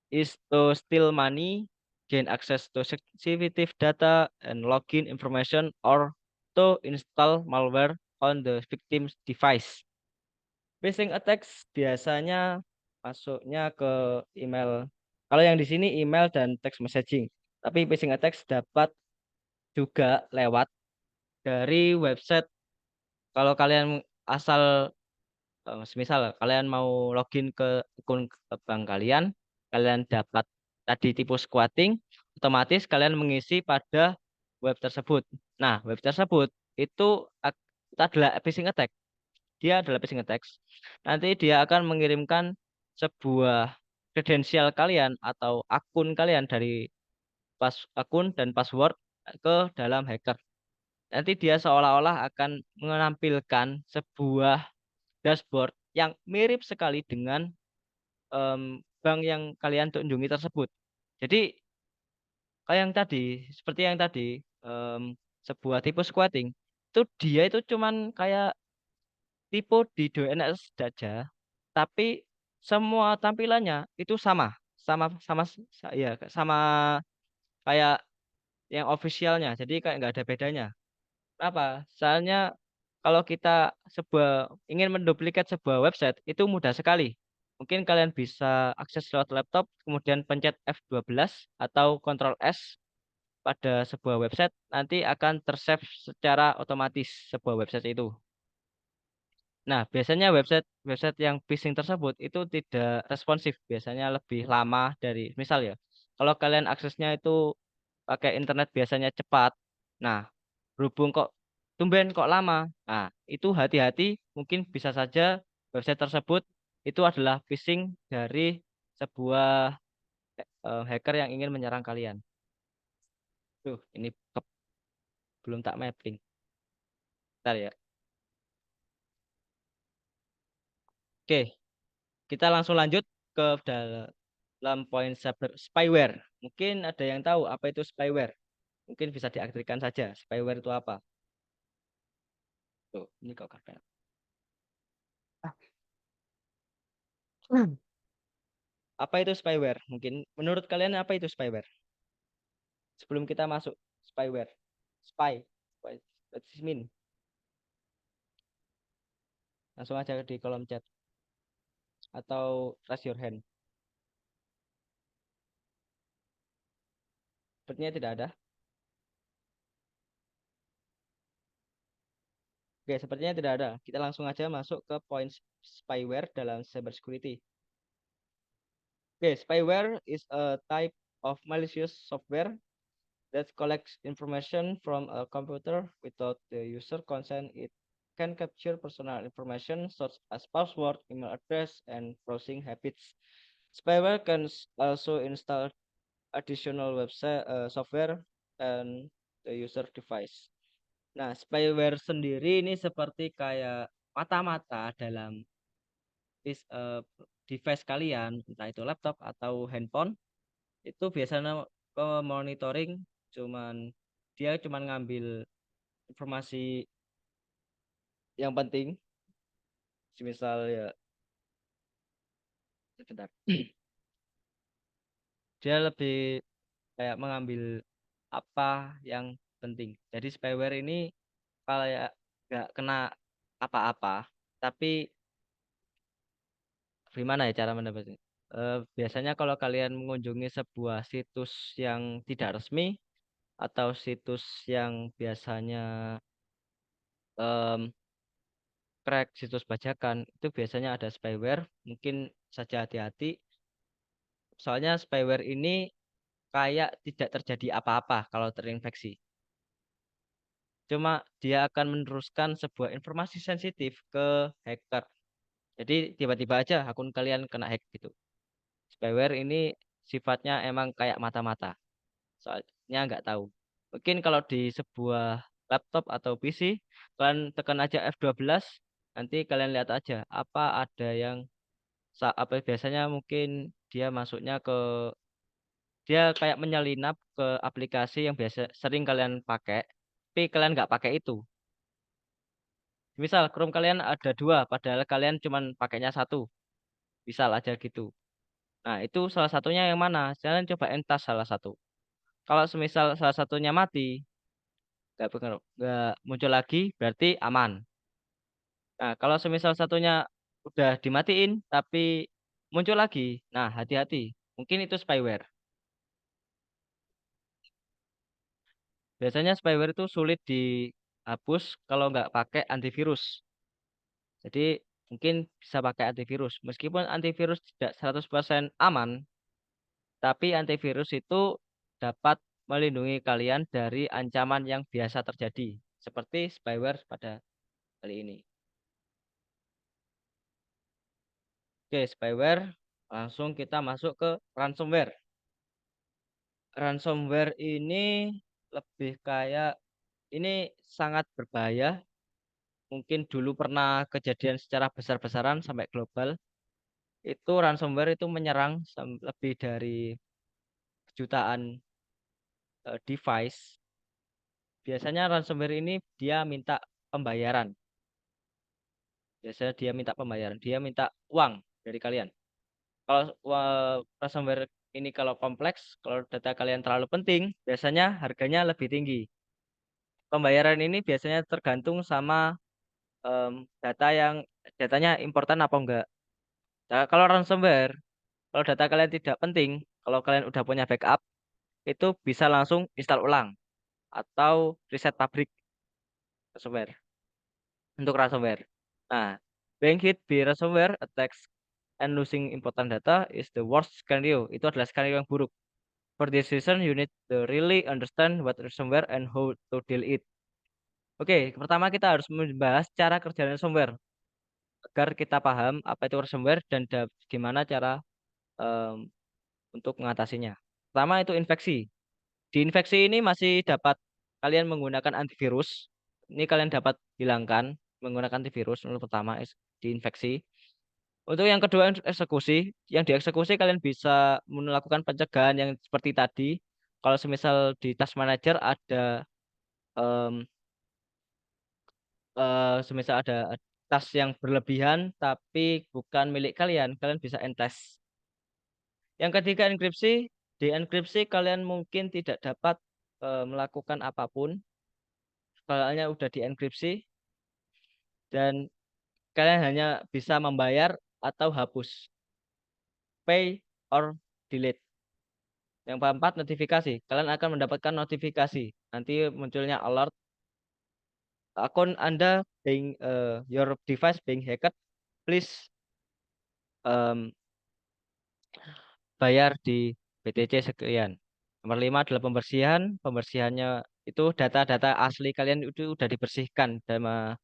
Speaker 2: is to steal money, gain access to sensitive data, and login information, or to install malware on the victim's device. Phishing attacks biasanya masuknya ke email. Kalau yang di sini email dan text messaging. Tapi phishing attacks dapat juga lewat dari website. Kalau kalian asal semisal kalian mau login ke akun ke bank kalian, kalian dapat tadi tipe squatting, otomatis kalian mengisi pada web tersebut. Nah, web tersebut itu adalah phishing attack. Dia adalah phishing attack. Nanti dia akan mengirimkan sebuah kredensial kalian atau akun kalian dari akun dan password ke dalam hacker. Nanti dia seolah-olah akan menampilkan sebuah dashboard yang mirip sekali dengan bank yang kalian kunjungi tersebut. Jadi kayak yang tadi, seperti yang tadi, em, sebuah tipe squatting itu dia itu cuman kayak tipe di DNS saja, tapi semua tampilannya itu sama, sama sama ya sama kayak yang officialnya. Jadi kayak nggak ada bedanya. Apa? Soalnya kalau kita ingin menduplikat sebuah website itu mudah sekali. Mungkin kalian bisa akses lewat laptop, kemudian pencet F12 atau Ctrl S pada sebuah website, nanti akan tersave secara otomatis sebuah website itu. Nah, biasanya website yang phishing tersebut itu tidak responsif, biasanya lebih lama dari misal ya. Kalau kalian aksesnya itu pakai internet biasanya cepat. Nah, berhubung kok tumben kok lama. Nah, itu hati-hati, mungkin bisa saja website tersebut itu adalah phishing dari sebuah hacker yang ingin menyerang kalian. Tuh, ini belum tak mapping. Bentar ya. Oke, kita langsung lanjut ke dalam poin spyware. Mungkin ada yang tahu apa itu spyware. Mungkin bisa diartikan saja. Spyware itu apa? Tuh, ini kok karpet. Apa itu spyware? Mungkin menurut kalian apa itu spyware? Sebelum kita masuk spyware. Spy. What does it mean? Langsung aja di kolom chat atau raise your hand. Sepertinya tidak ada. Oke, sepertinya tidak ada. Kita langsung aja masuk ke poin spyware dalam cybersecurity. Oke, spyware is a type of malicious software that collects information from a computer without the user consent. It can capture personal information such as password, email address, and browsing habits. Spyware can also install additional website software and the user device. Nah, spyware sendiri ini seperti kayak mata-mata dalam device kalian, entah itu laptop atau handphone, itu biasanya ke monitoring dia cuman ngambil informasi yang penting, misal ya sebentar. Dia lebih kayak mengambil apa yang penting. Jadi spyware ini kayak nggak kena apa-apa, tapi gimana ya cara mendapatnya? Biasanya kalau kalian mengunjungi sebuah situs yang tidak resmi atau situs yang biasanya crack situs bajakan, itu biasanya ada spyware. Mungkin saja hati-hati, soalnya spyware ini kayak tidak terjadi apa-apa kalau terinfeksi. Cuma dia akan meneruskan sebuah informasi sensitif ke hacker. Jadi tiba-tiba aja akun kalian kena hack gitu. Spyware ini sifatnya emang kayak mata-mata. Soalnya nggak tahu. Mungkin kalau di sebuah laptop atau PC, kalian tekan aja F12, nanti kalian lihat aja apa ada yang apa biasanya mungkin dia kayak menyelinap ke aplikasi yang biasa sering kalian pakai, tapi kalian nggak pakai itu. Misal Chrome kalian ada dua, padahal kalian cuman pakainya satu, misal aja gitu. Nah, itu salah satunya yang mana? Kalian coba entas salah satu. Kalau semisal salah satunya mati, nggak muncul lagi, berarti aman. Nah, kalau semisal satunya udah dimatiin, tapi muncul lagi, nah hati-hati. Mungkin itu spyware. Biasanya spyware itu sulit dihapus kalau nggak pakai antivirus. Jadi mungkin bisa pakai antivirus. Meskipun antivirus tidak 100% aman, tapi antivirus itu dapat melindungi kalian dari ancaman yang biasa terjadi, seperti spyware pada kali ini. Oke, spyware. Langsung kita masuk ke ransomware. Ransomware ini lebih kayak ini sangat berbahaya. Mungkin dulu pernah kejadian secara besar-besaran sampai global. Itu ransomware itu menyerang lebih dari jutaan device. Biasanya ransomware ini dia minta pembayaran. Biasanya dia minta pembayaran. Dia minta uang dari kalian. Kalau ransomware ini kalau kompleks, kalau data kalian terlalu penting, biasanya harganya lebih tinggi. Pembayaran ini biasanya tergantung sama datanya important apa enggak. Nah, kalau ransomware, kalau data kalian tidak penting, kalau kalian udah punya backup, itu bisa langsung install ulang atau reset pabrik ransomware untuk ransomware. Nah, being hit by ransomware attacks and losing important data is the worst scenario. Itu adalah skenario yang buruk. For this reason, you need to really understand what ransomware and how to deal it. Oke, pertama kita harus membahas cara kerja ransomware agar kita paham apa itu ransomware dan gimana cara em, untuk mengatasinya. Pertama itu infeksi. Di infeksi ini masih dapat kalian menggunakan antivirus. Ini kalian dapat hilangkan menggunakan antivirus. Untuk pertama diinfeksi. Untuk yang kedua eksekusi. Yang dieksekusi kalian bisa melakukan pencegahan yang seperti tadi. Kalau semisal di task manager ada em, semisal ada tas yang berlebihan tapi bukan milik kalian, kalian bisa entes. Yang ketiga enkripsi. Di enkripsi kalian mungkin tidak dapat melakukan apapun, soalnya udah dienkripsi dan kalian hanya bisa membayar atau hapus, pay or delete. Yang keempat, notifikasi. Kalian akan mendapatkan notifikasi. Nanti munculnya alert akun Anda being your device being hacked. Please bayar di BTC sekian. Nomor 5 adalah pembersihan. Pembersihannya itu data-data asli kalian itu udah dibersihkan sama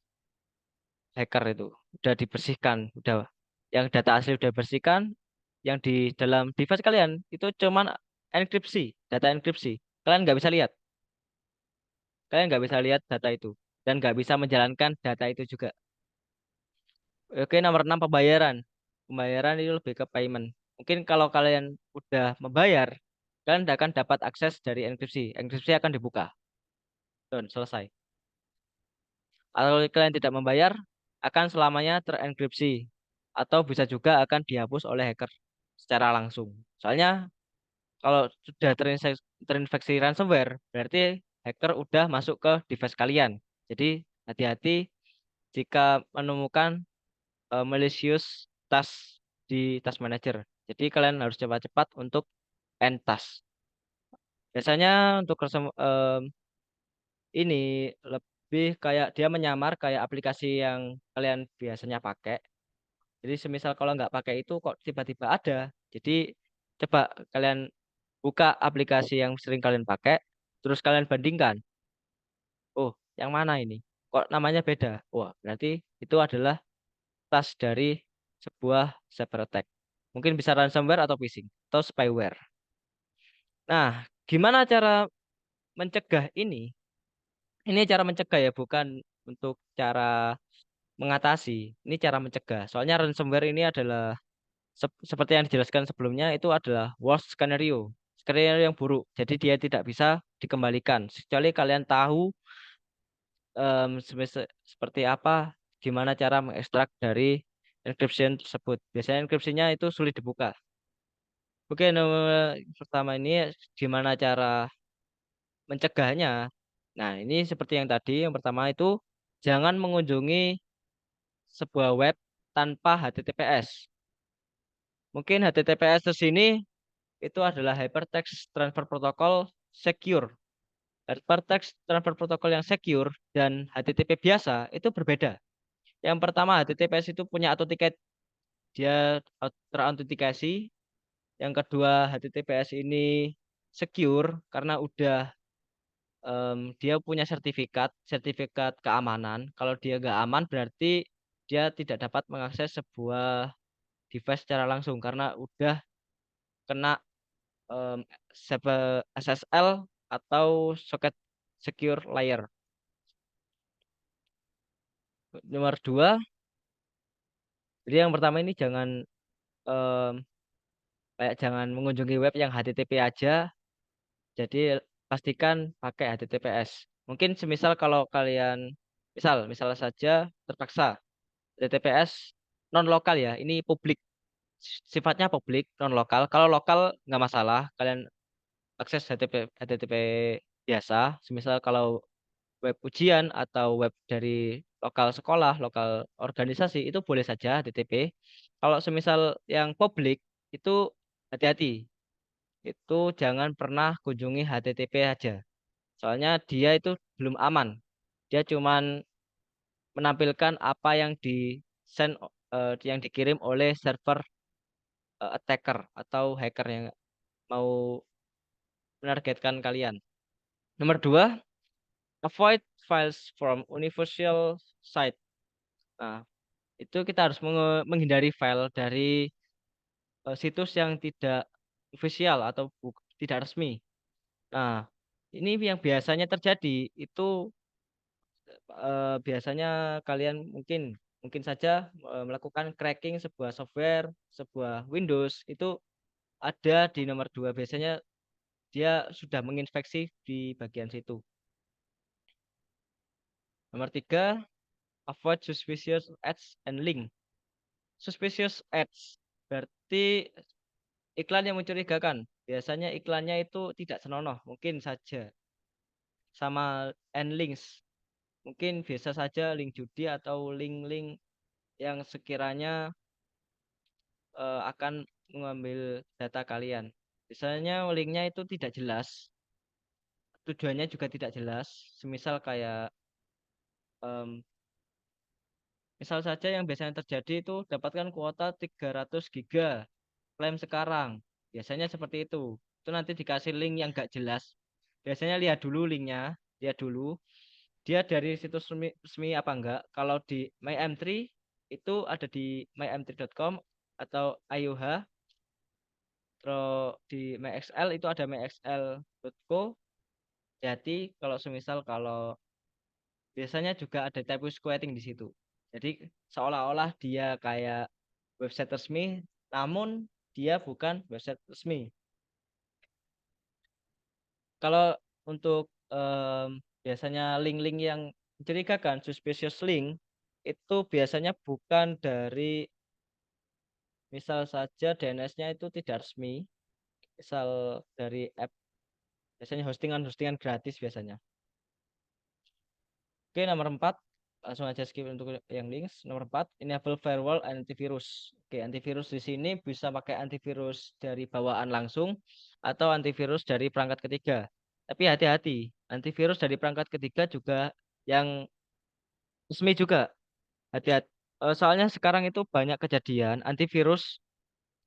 Speaker 2: hacker itu. Udah dibersihkan, udah yang data asli udah dibersihkan, yang di dalam device kalian itu cuman enkripsi, data enkripsi. Kalian nggak bisa lihat. Kalian nggak bisa lihat data itu dan nggak bisa menjalankan data itu juga. Oke, nomor 6 pembayaran. Pembayaran itu lebih ke payment. Mungkin kalau kalian udah membayar, kalian akan dapat akses dari enkripsi. Enkripsi akan dibuka. Dan selesai. Kalau kalian tidak membayar, akan selamanya terenkripsi. Atau bisa juga akan dihapus oleh hacker secara langsung. Soalnya kalau sudah terinfeksi ransomware, berarti hacker udah masuk ke device kalian. Jadi hati-hati jika menemukan malicious task di task manager. Jadi kalian harus cepat-cepat untuk end task. Biasanya untuk ini lebih kayak dia menyamar kayak aplikasi yang kalian biasanya pakai. Jadi semisal kalau nggak pakai itu kok tiba-tiba ada. Jadi coba kalian buka aplikasi yang sering kalian pakai, terus kalian bandingkan. Oh, yang mana ini? Kok namanya beda? Wah, berarti itu adalah tas dari sebuah cyber attack. Mungkin bisa ransomware atau phishing atau spyware. Nah, gimana cara mencegah ini? Ini cara mencegah ya, bukan untuk cara mengatasi. Ini cara mencegah. Soalnya ransomware ini adalah seperti yang dijelaskan sebelumnya itu adalah worst scenario. Skenario yang buruk. Jadi dia tidak bisa dikembalikan. Kecuali kalian tahu seperti apa, gimana cara mengekstrak dari encryption tersebut. Biasanya enkripsinya itu sulit dibuka. Oke, nomor pertama ini gimana cara mencegahnya. Nah, ini seperti yang tadi, yang pertama itu jangan mengunjungi sebuah web tanpa HTTPS. Mungkin HTTPS di sini itu adalah Hypertext Transfer Protocol Secure. Hypertext Transfer Protocol yang secure dan HTTP biasa itu berbeda. Yang pertama HTTPS itu punya auto ticket, dia terautentikasi. Yang kedua HTTPS ini secure karena udah dia punya sertifikat keamanan. Kalau dia nggak aman berarti dia tidak dapat mengakses sebuah device secara langsung karena udah kena um, SSL atau socket secure layer. Nomor dua, jadi yang pertama ini em, jangan mengunjungi web yang HTTP aja. Jadi pastikan pakai HTTPS. Mungkin semisal kalau kalian misal saja terpaksa HTTPS non lokal ya, ini publik, sifatnya publik non lokal. Kalau lokal nggak masalah, kalian akses HTTP biasa. Semisal kalau web ujian atau web dari lokal sekolah, lokal organisasi itu boleh saja HTTP. Kalau semisal yang publik itu hati-hati. Itu jangan pernah kunjungi HTTP aja. Soalnya dia itu belum aman. Dia cuman menampilkan apa yang yang dikirim oleh server attacker atau hacker yang mau menargetkan kalian. Nomor dua, avoid files from universal site. Nah, itu kita harus menghindari file dari situs yang tidak official atau tidak resmi. Nah, ini yang biasanya terjadi itu biasanya kalian mungkin mungkin saja melakukan cracking sebuah software, sebuah Windows itu ada di nomor dua. Biasanya dia sudah menginfeksi di bagian situ. Nomor tiga, avoid suspicious ads and link. Suspicious ads berarti iklan yang mencurigakan. Biasanya iklannya itu tidak senonoh, mungkin saja. Sama and links. Mungkin biasa saja link judi atau link-link yang sekiranya akan mengambil data kalian. Misalnya linknya itu tidak jelas, tujuannya juga tidak jelas. Semisal kayak misal saja yang biasanya terjadi itu dapatkan kuota 300 giga, klaim sekarang. Biasanya seperti itu. Itu nanti dikasih link yang gak jelas. Biasanya lihat dulu linknya, lihat dulu dia dari situs resmi apa enggak. Kalau di MyM3 itu ada di mym3.com atau IUH. Terus di MyXL itu ada myxl.co. Jadi kalau semisal kalau biasanya juga ada typo squatting di situ. Jadi seolah-olah dia kayak website resmi, namun dia bukan website resmi. Kalau untuk biasanya link-link yang mencurigakan, suspicious link, itu biasanya bukan dari, misal saja DNS-nya itu tidak resmi, misal dari app, biasanya hostingan-hostingan gratis biasanya. Oke, nomor 4, langsung aja skip untuk yang links. Nomor 4, enable firewall antivirus. Oke, antivirus di sini bisa pakai antivirus dari bawaan langsung atau antivirus dari perangkat ketiga. Tapi hati-hati, antivirus dari perangkat ketiga juga yang resmi juga. Hati-hati. Soalnya sekarang itu banyak kejadian antivirus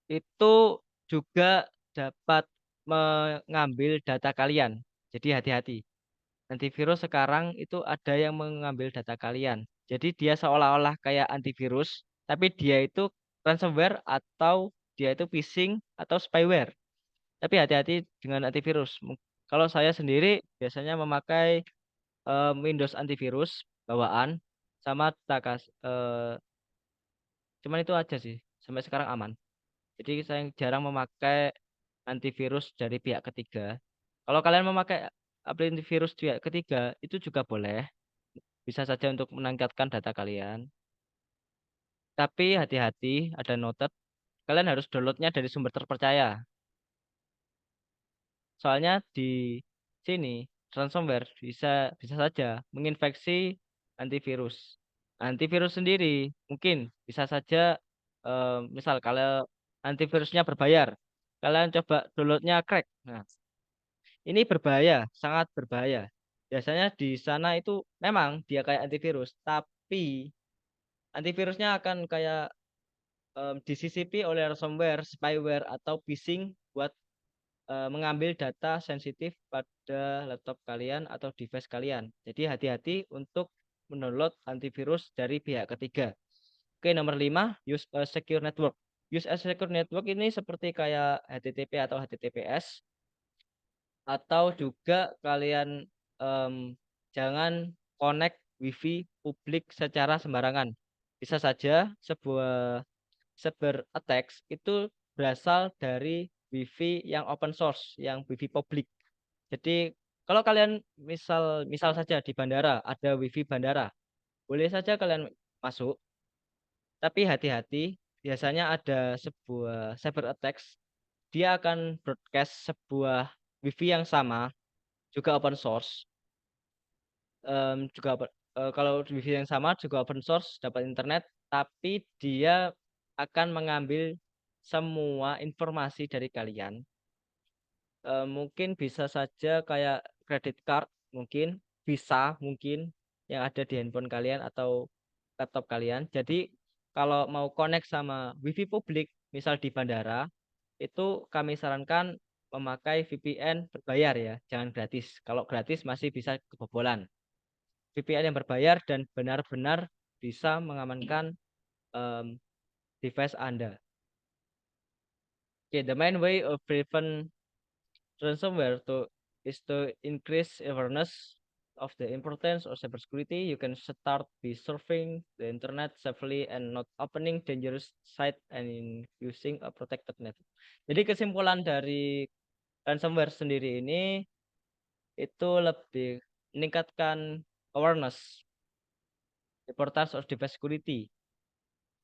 Speaker 2: itu juga dapat mengambil data kalian. Jadi hati-hati. Antivirus sekarang itu ada yang mengambil data kalian. Jadi dia seolah-olah kayak antivirus, tapi dia itu ransomware atau dia itu phishing atau spyware. Tapi hati-hati dengan antivirus. Kalau saya sendiri biasanya memakai Windows antivirus bawaan sama Takas. Cuman itu aja sih. Sampai sekarang aman. Jadi saya jarang memakai antivirus dari pihak ketiga. Kalau kalian memakai antivirus pihak ketiga, itu juga boleh. Bisa saja untuk meningkatkan data kalian. Tapi hati-hati, ada noted. Kalian harus downloadnya dari sumber terpercaya. Soalnya di sini ransomware bisa saja menginfeksi antivirus. Antivirus sendiri mungkin bisa saja misal kalau antivirusnya berbayar, kalian coba downloadnya crack. Nah, ini berbahaya, sangat berbahaya. Biasanya di sana itu memang dia kayak antivirus, tapi antivirusnya akan kayak disisipi oleh ransomware, spyware atau phishing buat mengambil data sensitif pada laptop kalian atau device kalian. Jadi hati-hati untuk mendownload antivirus dari pihak ketiga. Oke, nomor 5, use a secure network. Use a secure network ini seperti kayak HTTP atau HTTPS, atau juga kalian jangan connect WiFi publik secara sembarangan. Bisa saja sebuah cyber attacks itu berasal dari WiFi yang open source, yang WiFi publik. Jadi kalau kalian misal misal saja di bandara ada WiFi bandara, boleh saja kalian masuk, tapi hati-hati. Biasanya ada sebuah cyber attacks, dia akan broadcast sebuah WiFi yang sama, juga open source, kalau WiFi yang sama juga open source, dapat internet, tapi dia akan mengambil semua informasi dari kalian. Mungkin bisa saja kayak credit card, mungkin Visa mungkin yang ada di handphone kalian atau laptop kalian. Jadi kalau mau connect sama WiFi publik, misal di bandara, itu kami sarankan memakai VPN berbayar ya, jangan gratis. Kalau gratis masih bisa kebobolan. VPN yang berbayar dan benar-benar bisa mengamankan device Anda. Okay, the main way of prevent ransomware is to increase awareness of the importance of cybersecurity. You can start by surfing the internet safely and not opening dangerous site and using a protected network. Jadi kesimpulan dari ransomware sendiri ini itu lebih meningkatkan awareness, importance of device security.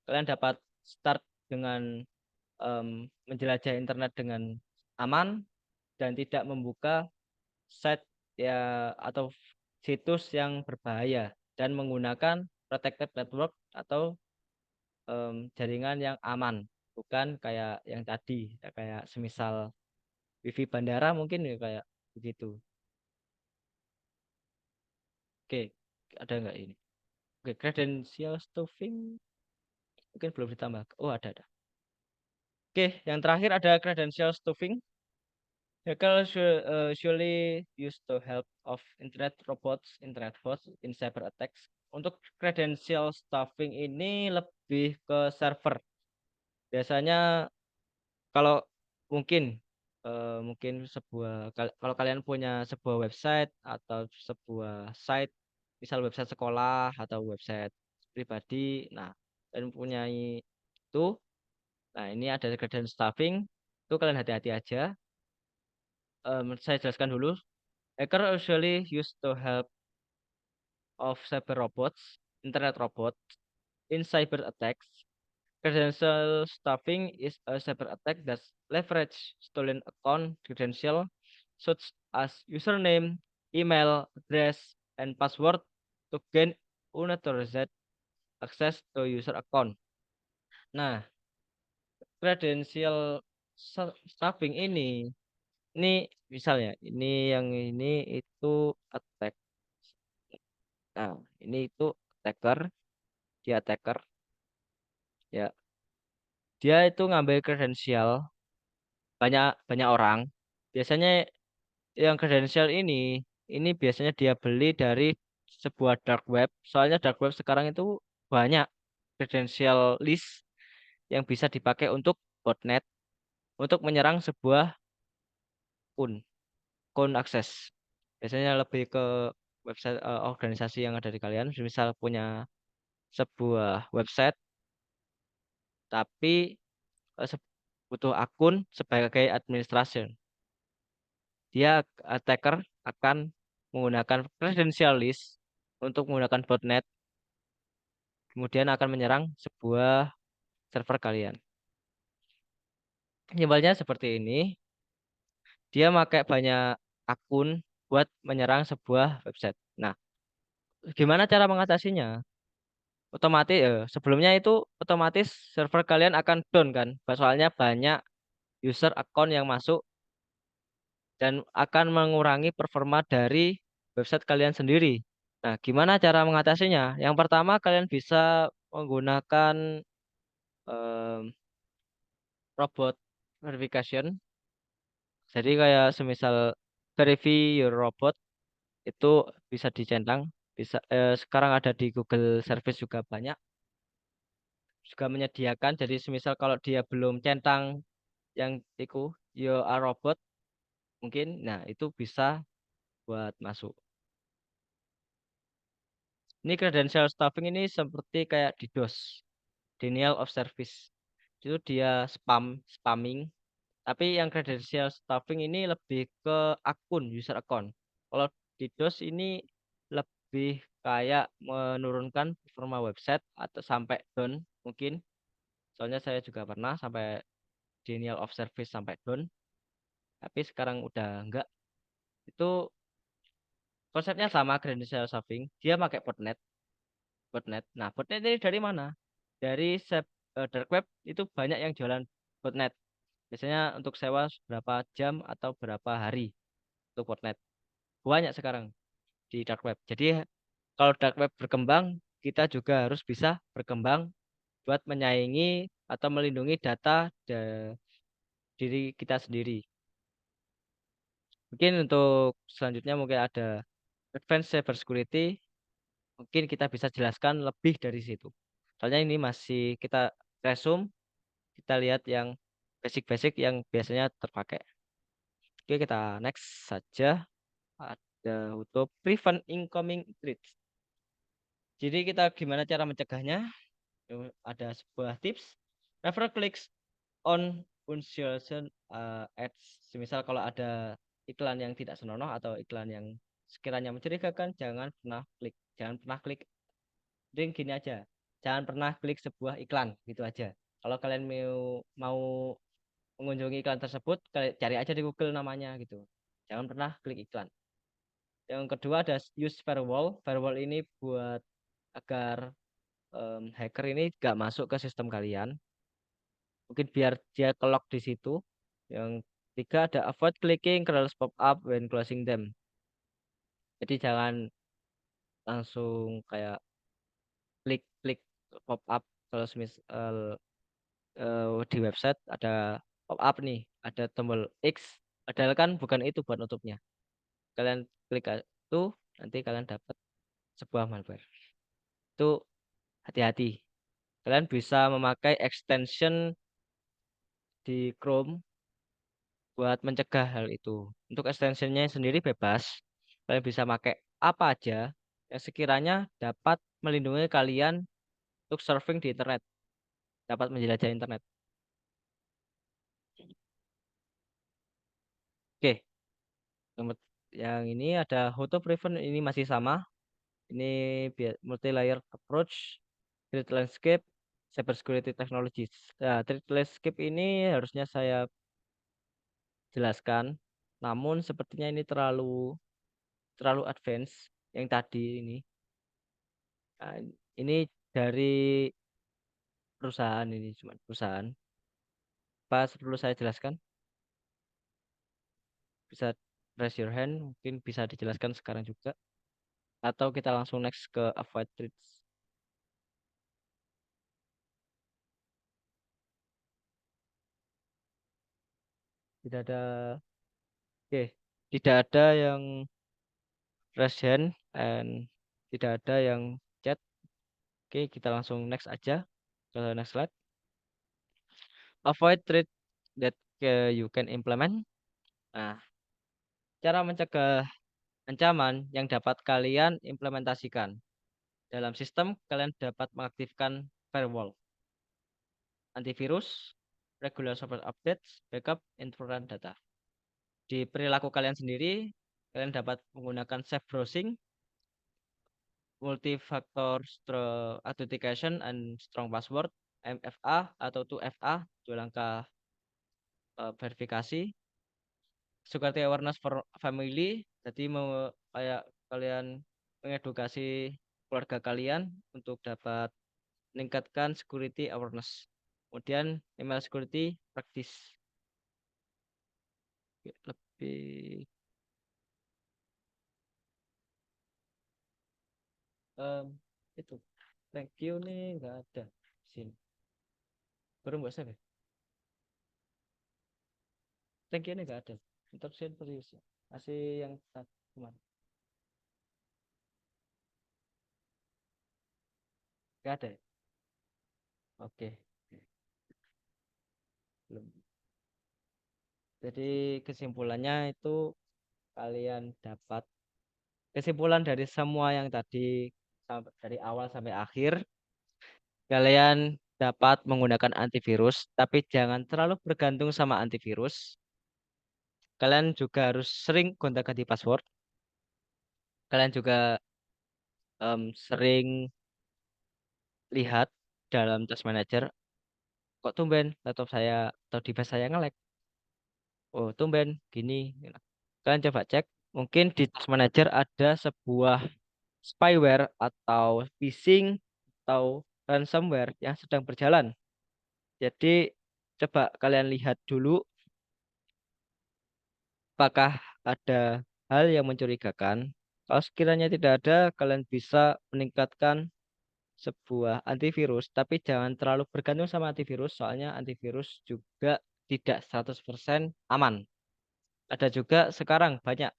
Speaker 2: Kalian dapat start dengan menjelajah internet dengan aman dan tidak membuka site ya atau situs yang berbahaya dan menggunakan protected network atau jaringan yang aman, bukan kayak yang tadi, kayak semisal wifi bandara mungkin ya kayak begitu. Oke, ada nggak ini? Oke, credential stuffing mungkin belum ditambah. Oh, ada. Oke, yang terakhir ada credential stuffing. Hackers usually use the help of internet robots, internet hosts in cyber attacks. Untuk credential stuffing ini lebih ke server. Biasanya kalau mungkin mungkin kalau kalian punya sebuah website atau sebuah site, misal website sekolah atau website pribadi, nah kalian punyai itu, nah ini ada credential stuffing, itu kalian hati-hati aja. Saya jelaskan dulu. Hacker usually use the help of cyber robots, internet robots, in cyber attacks. Credential stuffing is a cyber attack that leverage stolen account credential such as username, email, address, and password to gain unauthorized access to user account. Nah, credential stuffing ini misalnya ini itu attack. Nah, ini itu attacker, dia attacker ya. Dia itu ngambil kredensial banyak banyak orang. Biasanya yang kredensial ini biasanya dia beli dari sebuah dark web. Soalnya dark web sekarang itu banyak kredensial list yang bisa dipakai untuk botnet untuk menyerang sebuah akun, akun akses. Biasanya lebih ke website organisasi yang ada di kalian. Misal punya sebuah website tapi butuh akun sebagai administration. Dia attacker akan menggunakan credential list untuk menggunakan botnet, kemudian akan menyerang sebuah server kalian. Simpelnya seperti ini, dia pakai banyak akun buat menyerang sebuah website. Nah, gimana cara mengatasinya? Otomatis sebelumnya itu otomatis server kalian akan down kan, soalnya banyak user account yang masuk dan akan mengurangi performa dari website kalian sendiri. Nah, gimana cara mengatasinya? Yang pertama, kalian bisa menggunakan em, robot verification. Jadi kayak semisal verify your robot itu bisa dicentang. Bisa sekarang ada di Google Service juga banyak juga menyediakan. Jadi semisal kalau dia belum centang yang itu you are robot mungkin, nah itu bisa buat masuk. Ini credential stuffing ini seperti kayak DDoS, denial of service. Itu dia spamming. Tapi yang credential stuffing ini lebih ke akun, user account. Kalau DDoS ini lebih kayak menurunkan performa website atau sampai down mungkin. Soalnya saya juga pernah sampai denial of service sampai down. Tapi sekarang udah enggak. Itu konsepnya sama credential stuffing. Dia pakai botnet. Nah, botnet ini dari mana? Dari dark web itu banyak yang jualan botnet. Biasanya untuk sewa berapa jam atau berapa hari untuk botnet. Banyak sekarang di dark web. Jadi kalau dark web berkembang, kita juga harus bisa berkembang buat menyaingi atau melindungi data diri kita sendiri. Mungkin untuk selanjutnya mungkin ada advanced cyber security. Mungkin kita bisa jelaskan lebih dari situ. Soalnya ini masih kita resume, kita lihat yang basic-basic yang biasanya terpakai. Oke, kita next saja. Ada untuk prevent incoming threats. Jadi kita gimana cara mencegahnya? Ada sebuah tips. Never clicks on unsolicited ads. Semisal kalau ada iklan yang tidak senonoh atau iklan yang sekiranya mencurigakan, jangan pernah klik. Jangan pernah klik. Jadi gini aja. Jangan pernah klik sebuah iklan, gitu aja. Kalau kalian mau mengunjungi iklan tersebut, cari aja di Google namanya gitu. Jangan pernah klik iklan. Yang kedua ada use firewall. Firewall ini buat agar hacker ini gak masuk ke sistem kalian. Mungkin biar dia kelok di situ. Yang ketiga ada avoid clicking Crawlers pop-up when closing them. Jadi jangan langsung kayak klik-klik pop-up kalau misal di website ada pop-up nih, ada tombol X, padahal kan bukan itu buat nutupnya. Kalian klik itu, nanti kalian dapat sebuah malware. Itu hati-hati. Kalian bisa memakai extension di Chrome buat mencegah hal itu. Untuk extensionnya sendiri bebas. Kalian bisa pakai apa aja yang sekiranya dapat melindungi kalian untuk surfing di internet, dapat menjelajah internet. Oke, yang ini ada how to prevent, ini masih sama. Ini multi layer approach, threat landscape, cybersecurity technologies. Nah, threat landscape ini harusnya saya jelaskan, namun sepertinya ini terlalu advance yang tadi ini. Nah, ini dari perusahaan, ini cuma perusahaan. Pas perlu saya jelaskan, bisa raise your hand, mungkin bisa dijelaskan sekarang juga, atau kita langsung next ke avoid threats. Tidak ada, oke, tidak ada yang raise hand and tidak ada yang chat. Oke, kita langsung next aja ke next slide. Avoid threat that you can implement. Nah, cara mencegah ancaman yang dapat kalian implementasikan. Dalam sistem, kalian dapat mengaktifkan firewall, antivirus, regular software updates, backup, internet data. Di perilaku kalian sendiri, kalian dapat menggunakan safe browsing, multi-factor authentication and strong password, MFA atau 2FA, 2 langkah verifikasi, security awareness for family, jadi mau kayak kalian mengedukasi keluarga kalian untuk dapat meningkatkan security awareness. Kemudian email security practice. Lebih itu. Thank you nih nggak ada di sini. Baru nggak save ya? Thank you nih nggak ada. Instruction for use. Masih yang tadi kemana? Nggak ada ya? Oke. Belum. Jadi kesimpulannya itu kalian dapat kesimpulan dari semua yang tadi dari awal sampai akhir, kalian dapat menggunakan antivirus, tapi jangan terlalu bergantung sama antivirus. Kalian juga harus sering gonta-ganti password. Kalian juga sering lihat dalam task manager, kok tumben laptop saya atau device saya nge-lag. Oh, tumben gini. Kalian coba cek, mungkin di task manager ada sebuah spyware atau phishing atau ransomware yang sedang berjalan. Jadi coba kalian lihat dulu apakah ada hal yang mencurigakan. Kalau sekiranya tidak ada, kalian bisa meningkatkan sebuah antivirus, tapi jangan terlalu bergantung sama antivirus, soalnya antivirus juga tidak 100% aman. Ada juga sekarang banyak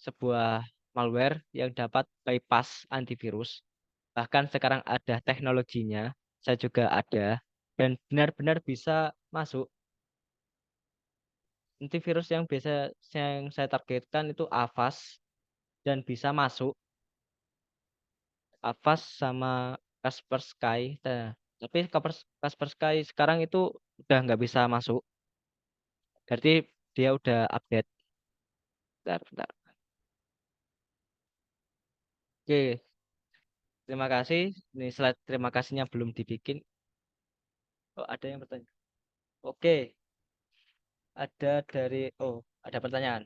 Speaker 2: sebuah malware yang dapat bypass antivirus. Bahkan sekarang ada teknologinya, saya juga ada, dan benar-benar bisa masuk. Antivirus yang biasa yang saya targetkan itu Avast dan bisa masuk Avast sama Kaspersky. Nah, tapi Kaspersky sekarang itu udah nggak bisa masuk. Berarti dia udah update. Bentar, bentar. Oke, terima kasih. Ini slide terima kasihnya belum dibikin. Oh, ada yang bertanya. Oke, ada pertanyaan.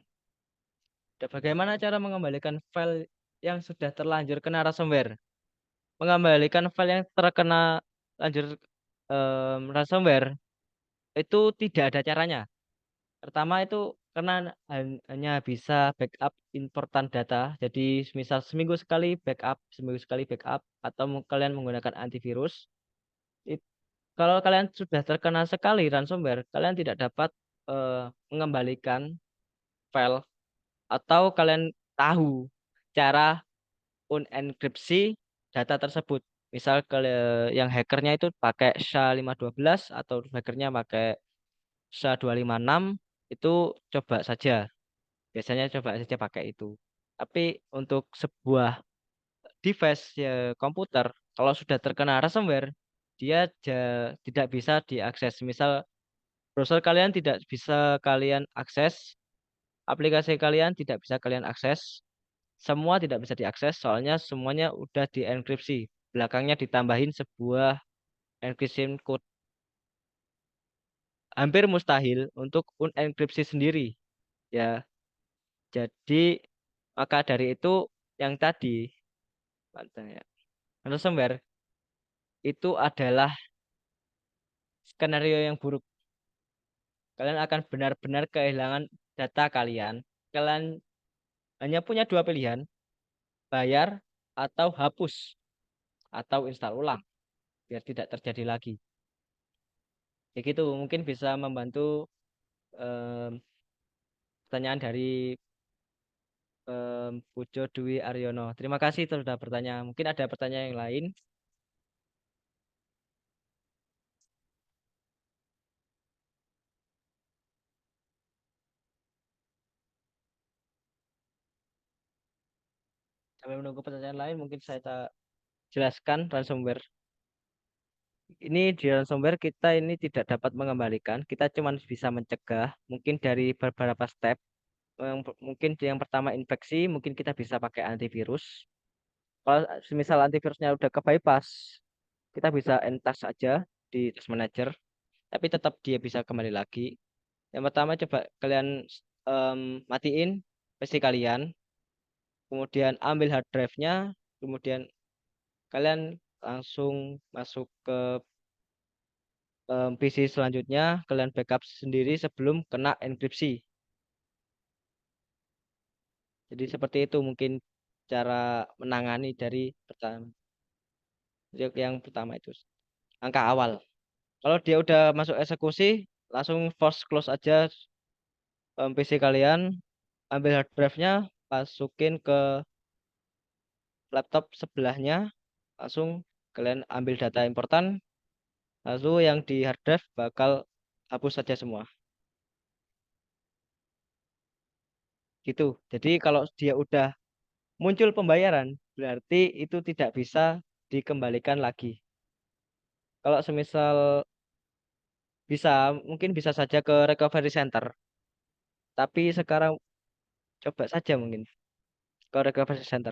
Speaker 2: Bagaimana cara mengembalikan file yang sudah terlanjur kena ransomware? mengembalikan file yang terkena lanjur ransomware itu tidak ada caranya. Pertama itu karena hanya bisa backup important data. Jadi misal seminggu sekali backup, atau kalian menggunakan antivirus. Kalau kalian sudah terkena sekali ransomware, kalian tidak dapat mengembalikan file, atau kalian tahu cara unenkripsi data tersebut. Misal yang hackernya itu pakai SHA-512 atau hackernya pakai SHA-256, itu coba saja. Biasanya coba saja pakai itu. Tapi untuk sebuah device ya, komputer, kalau sudah terkena ransomware, dia tidak bisa diakses. Misal browser kalian tidak bisa kalian akses, aplikasi kalian tidak bisa kalian akses, semua tidak bisa diakses soalnya semuanya udah dienkripsi. Belakangnya ditambahin sebuah encryption code. Hampir mustahil untuk unenkripsi sendiri. Ya, jadi maka dari itu yang tadi ya, ransomware itu adalah skenario yang buruk. Kalian akan benar-benar kehilangan data kalian. Kalian hanya punya dua pilihan, bayar atau hapus atau install ulang biar tidak terjadi lagi. Ya gitu, mungkin bisa membantu em, pertanyaan dari Pujo Dwi Aryono. Terima kasih sudah bertanya. Mungkin ada pertanyaan yang lain. Sambil menunggu pertanyaan lain, mungkin saya jelaskan ransomware. Ini di ransomware kita ini tidak dapat mengembalikan, kita cuma bisa mencegah, mungkin dari beberapa step. Mungkin yang pertama infeksi, mungkin kita bisa pakai antivirus. Kalau misal antivirusnya udah ke bypass, kita bisa entas aja di task manager, tapi tetap dia bisa kembali lagi. Yang pertama coba kalian em, matiin PC kalian, kemudian ambil hard drive-nya, kemudian kalian langsung masuk ke PC selanjutnya, kalian backup sendiri sebelum kena enkripsi. Jadi seperti itu mungkin cara menangani dari pertama. Yang pertama itu angka awal. Kalau dia udah masuk eksekusi, langsung force close aja PC kalian, ambil hard drive-nya, masukin ke laptop sebelahnya, langsung kalian ambil data important, lalu yang di hard drive bakal hapus saja semua. Gitu. Jadi kalau dia udah muncul pembayaran, berarti itu tidak bisa dikembalikan lagi. Kalau semisal bisa, mungkin bisa saja ke recovery center. Tapi sekarang coba saja mungkin ke recovery center.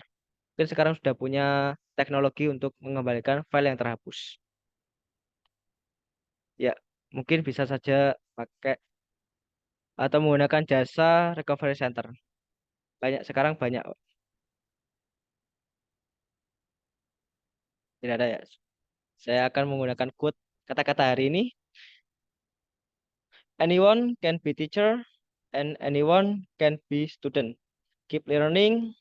Speaker 2: Mungkin sekarang sudah punya teknologi untuk mengembalikan file yang terhapus. Ya, mungkin bisa saja pakai atau menggunakan jasa recovery center. Sekarang banyak. Tidak ada ya. Saya akan menggunakan quote kata-kata hari ini. Anyone can be teacher and anyone can be student. Keep learning.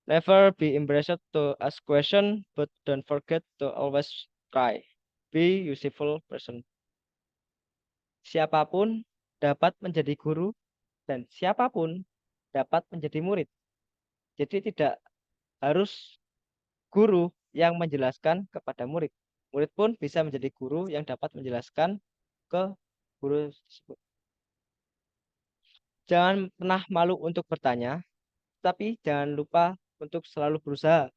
Speaker 2: Never be embarrassed to ask question, but don't forget to always try. Be useful person. Siapapun dapat menjadi guru dan siapapun dapat menjadi murid. Jadi tidak harus guru yang menjelaskan kepada murid. Murid pun bisa menjadi guru yang dapat menjelaskan ke guru tersebut. Jangan pernah malu untuk bertanya, tapi jangan lupa untuk selalu berusaha.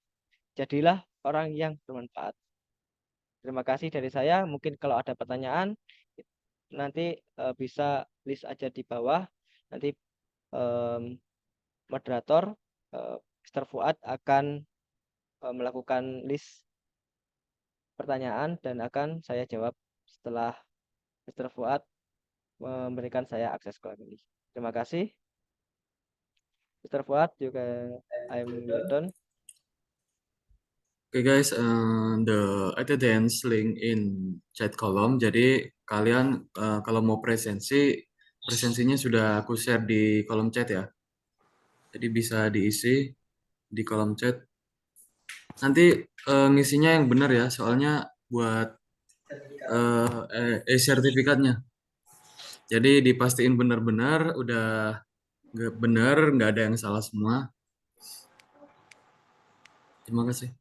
Speaker 2: Jadilah orang yang bermanfaat. Terima kasih dari saya. Mungkin kalau ada pertanyaan, nanti bisa list aja di bawah. Nanti em, moderator Mr. Fuad akan melakukan list pertanyaan dan akan saya jawab setelah Mr. Fuad memberikan saya akses kembali. Terima kasih. Mr. Fuad juga I'm done.
Speaker 1: Oke guys, the attendance link in chat column. Jadi kalian kalau mau presensinya sudah aku share di kolom chat ya. Jadi bisa diisi di kolom chat. Nanti ngisinya yang benar ya, soalnya buat sertifikatnya. Jadi dipastiin benar-benar, udah nggak benar, nggak ada yang salah semua. Terima kasih.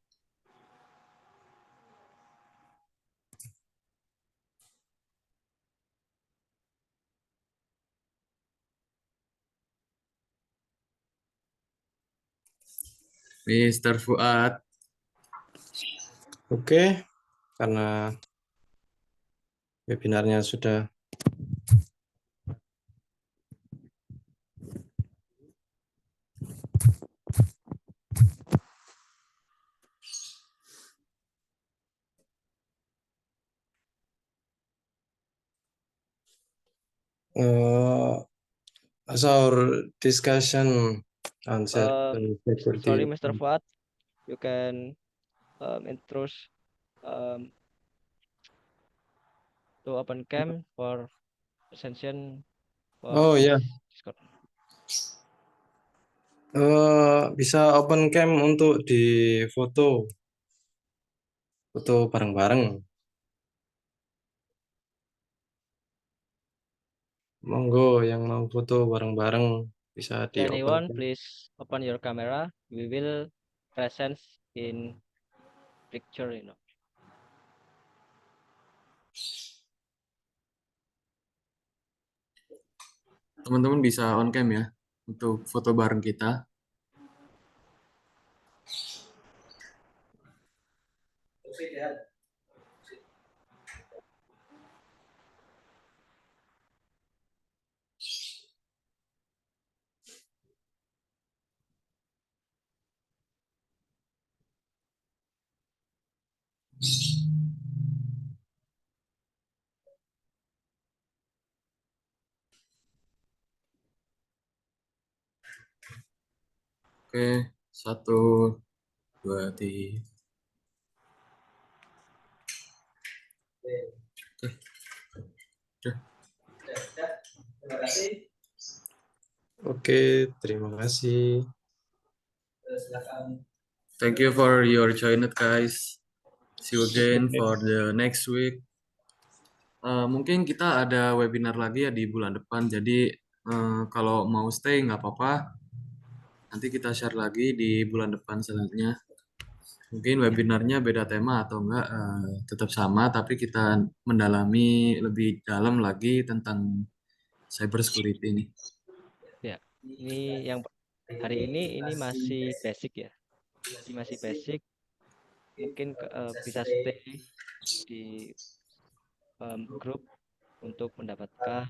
Speaker 1: Mr. Fuad.
Speaker 3: Oke, karena webinarnya sudah so our discussion on
Speaker 2: Sorry,
Speaker 3: security.
Speaker 2: Mr. Fuad, you can introduce to open cam for session for
Speaker 3: Oh
Speaker 2: this
Speaker 3: ya,
Speaker 2: Discord.
Speaker 3: bisa open cam untuk di foto bareng-bareng. Monggo yang mau foto bareng-bareng bisa di open
Speaker 2: Anyone,
Speaker 3: cam.
Speaker 2: please open your camera. We will present in picture,
Speaker 1: Teman-teman bisa on cam ya untuk foto bareng kita. Oke, 1, 2, 3.
Speaker 3: Oke, terima kasih.
Speaker 1: Thank you for your joined guys. See you again for the next week. Mungkin kita ada webinar lagi ya di bulan depan. Jadi kalau mau stay nggak apa-apa. Nanti kita share lagi di bulan depan selanjutnya. Mungkin webinarnya beda tema atau enggak tetap sama, tapi kita mendalami lebih dalam lagi tentang cyber security ini.
Speaker 2: Ya, ini yang hari ini masih basic ya. Ini masih basic. Mungkin bisa stay di grup untuk mendapatkan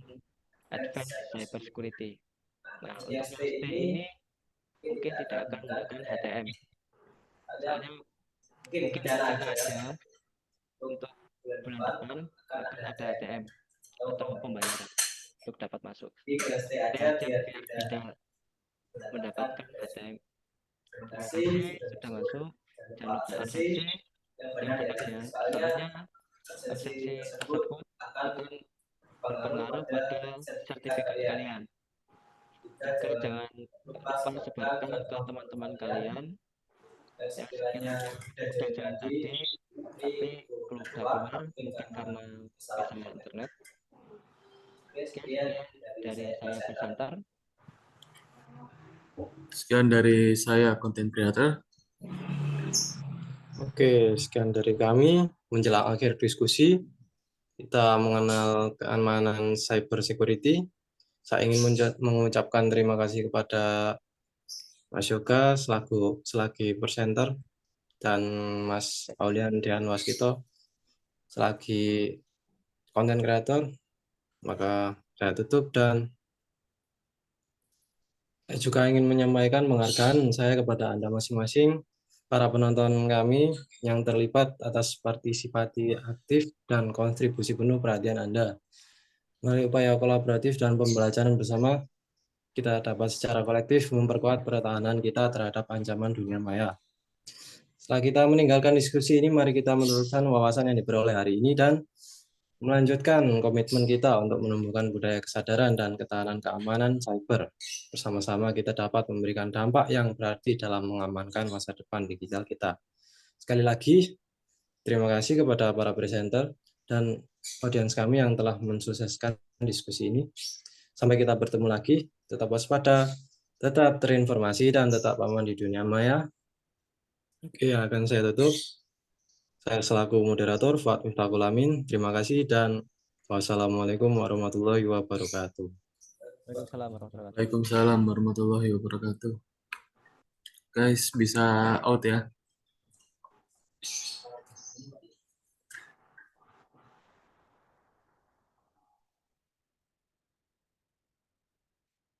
Speaker 2: advance cyber security. Nah, untuk yang stay ini mungkin tidak akan menggunakan HTM. Soalnya mungkin rencana aja untuk bulan depan akan ada HTM atau pembayaran untuk dapat masuk. Stay aja biar bisa mendapatkan HTM. Terima kasih sudah masuk. Jangan lupa absensi yang benar ya. Soalnya absensi tersebut akan berpengaruh pada sertifikat kalian. Juga jangan lupa sebarkan ke teman-teman kalian yang sekiranya udah join tadi tapi belum udah keluar mungkin karena masalah internet. Sekian dari saya presenter.
Speaker 1: Sekian dari saya content creator.
Speaker 3: Oke, sekian dari kami. Menjelang akhir diskusi, kita mengenal keamanan cyber security. Saya ingin mengucapkan terima kasih kepada Mas Yoga selagi presenter dan Mas Aulian Dian Waskito selagi content creator. Maka saya tutup dan saya juga ingin menyampaikan penghargaan saya kepada Anda masing-masing, para penonton kami yang terlibat atas partisipasi aktif dan kontribusi penuh perhatian Anda. Melalui upaya kolaboratif dan pembelajaran bersama, kita dapat secara kolektif memperkuat pertahanan kita terhadap ancaman dunia maya. Setelah kita meninggalkan diskusi ini, mari kita meneruskan wawasan yang diperoleh hari ini dan melanjutkan komitmen kita untuk menumbuhkan budaya kesadaran dan ketahanan keamanan cyber. Bersama-sama kita dapat memberikan dampak yang berarti dalam mengamankan masa depan digital kita. Sekali lagi, terima kasih kepada para presenter dan audiens kami yang telah mensukseskan diskusi ini. Sampai kita bertemu lagi, tetap waspada, tetap terinformasi, dan tetap aman di dunia maya. Oke, akan saya tutup. Saya selaku moderator Fuad Miftahul Amin. Terima kasih dan wassalamualaikum warahmatullahi wabarakatuh.
Speaker 2: Waalaikumsalam warahmatullahi wabarakatuh.
Speaker 1: Waalaikumsalam warahmatullahi wabarakatuh. Guys, bisa out ya.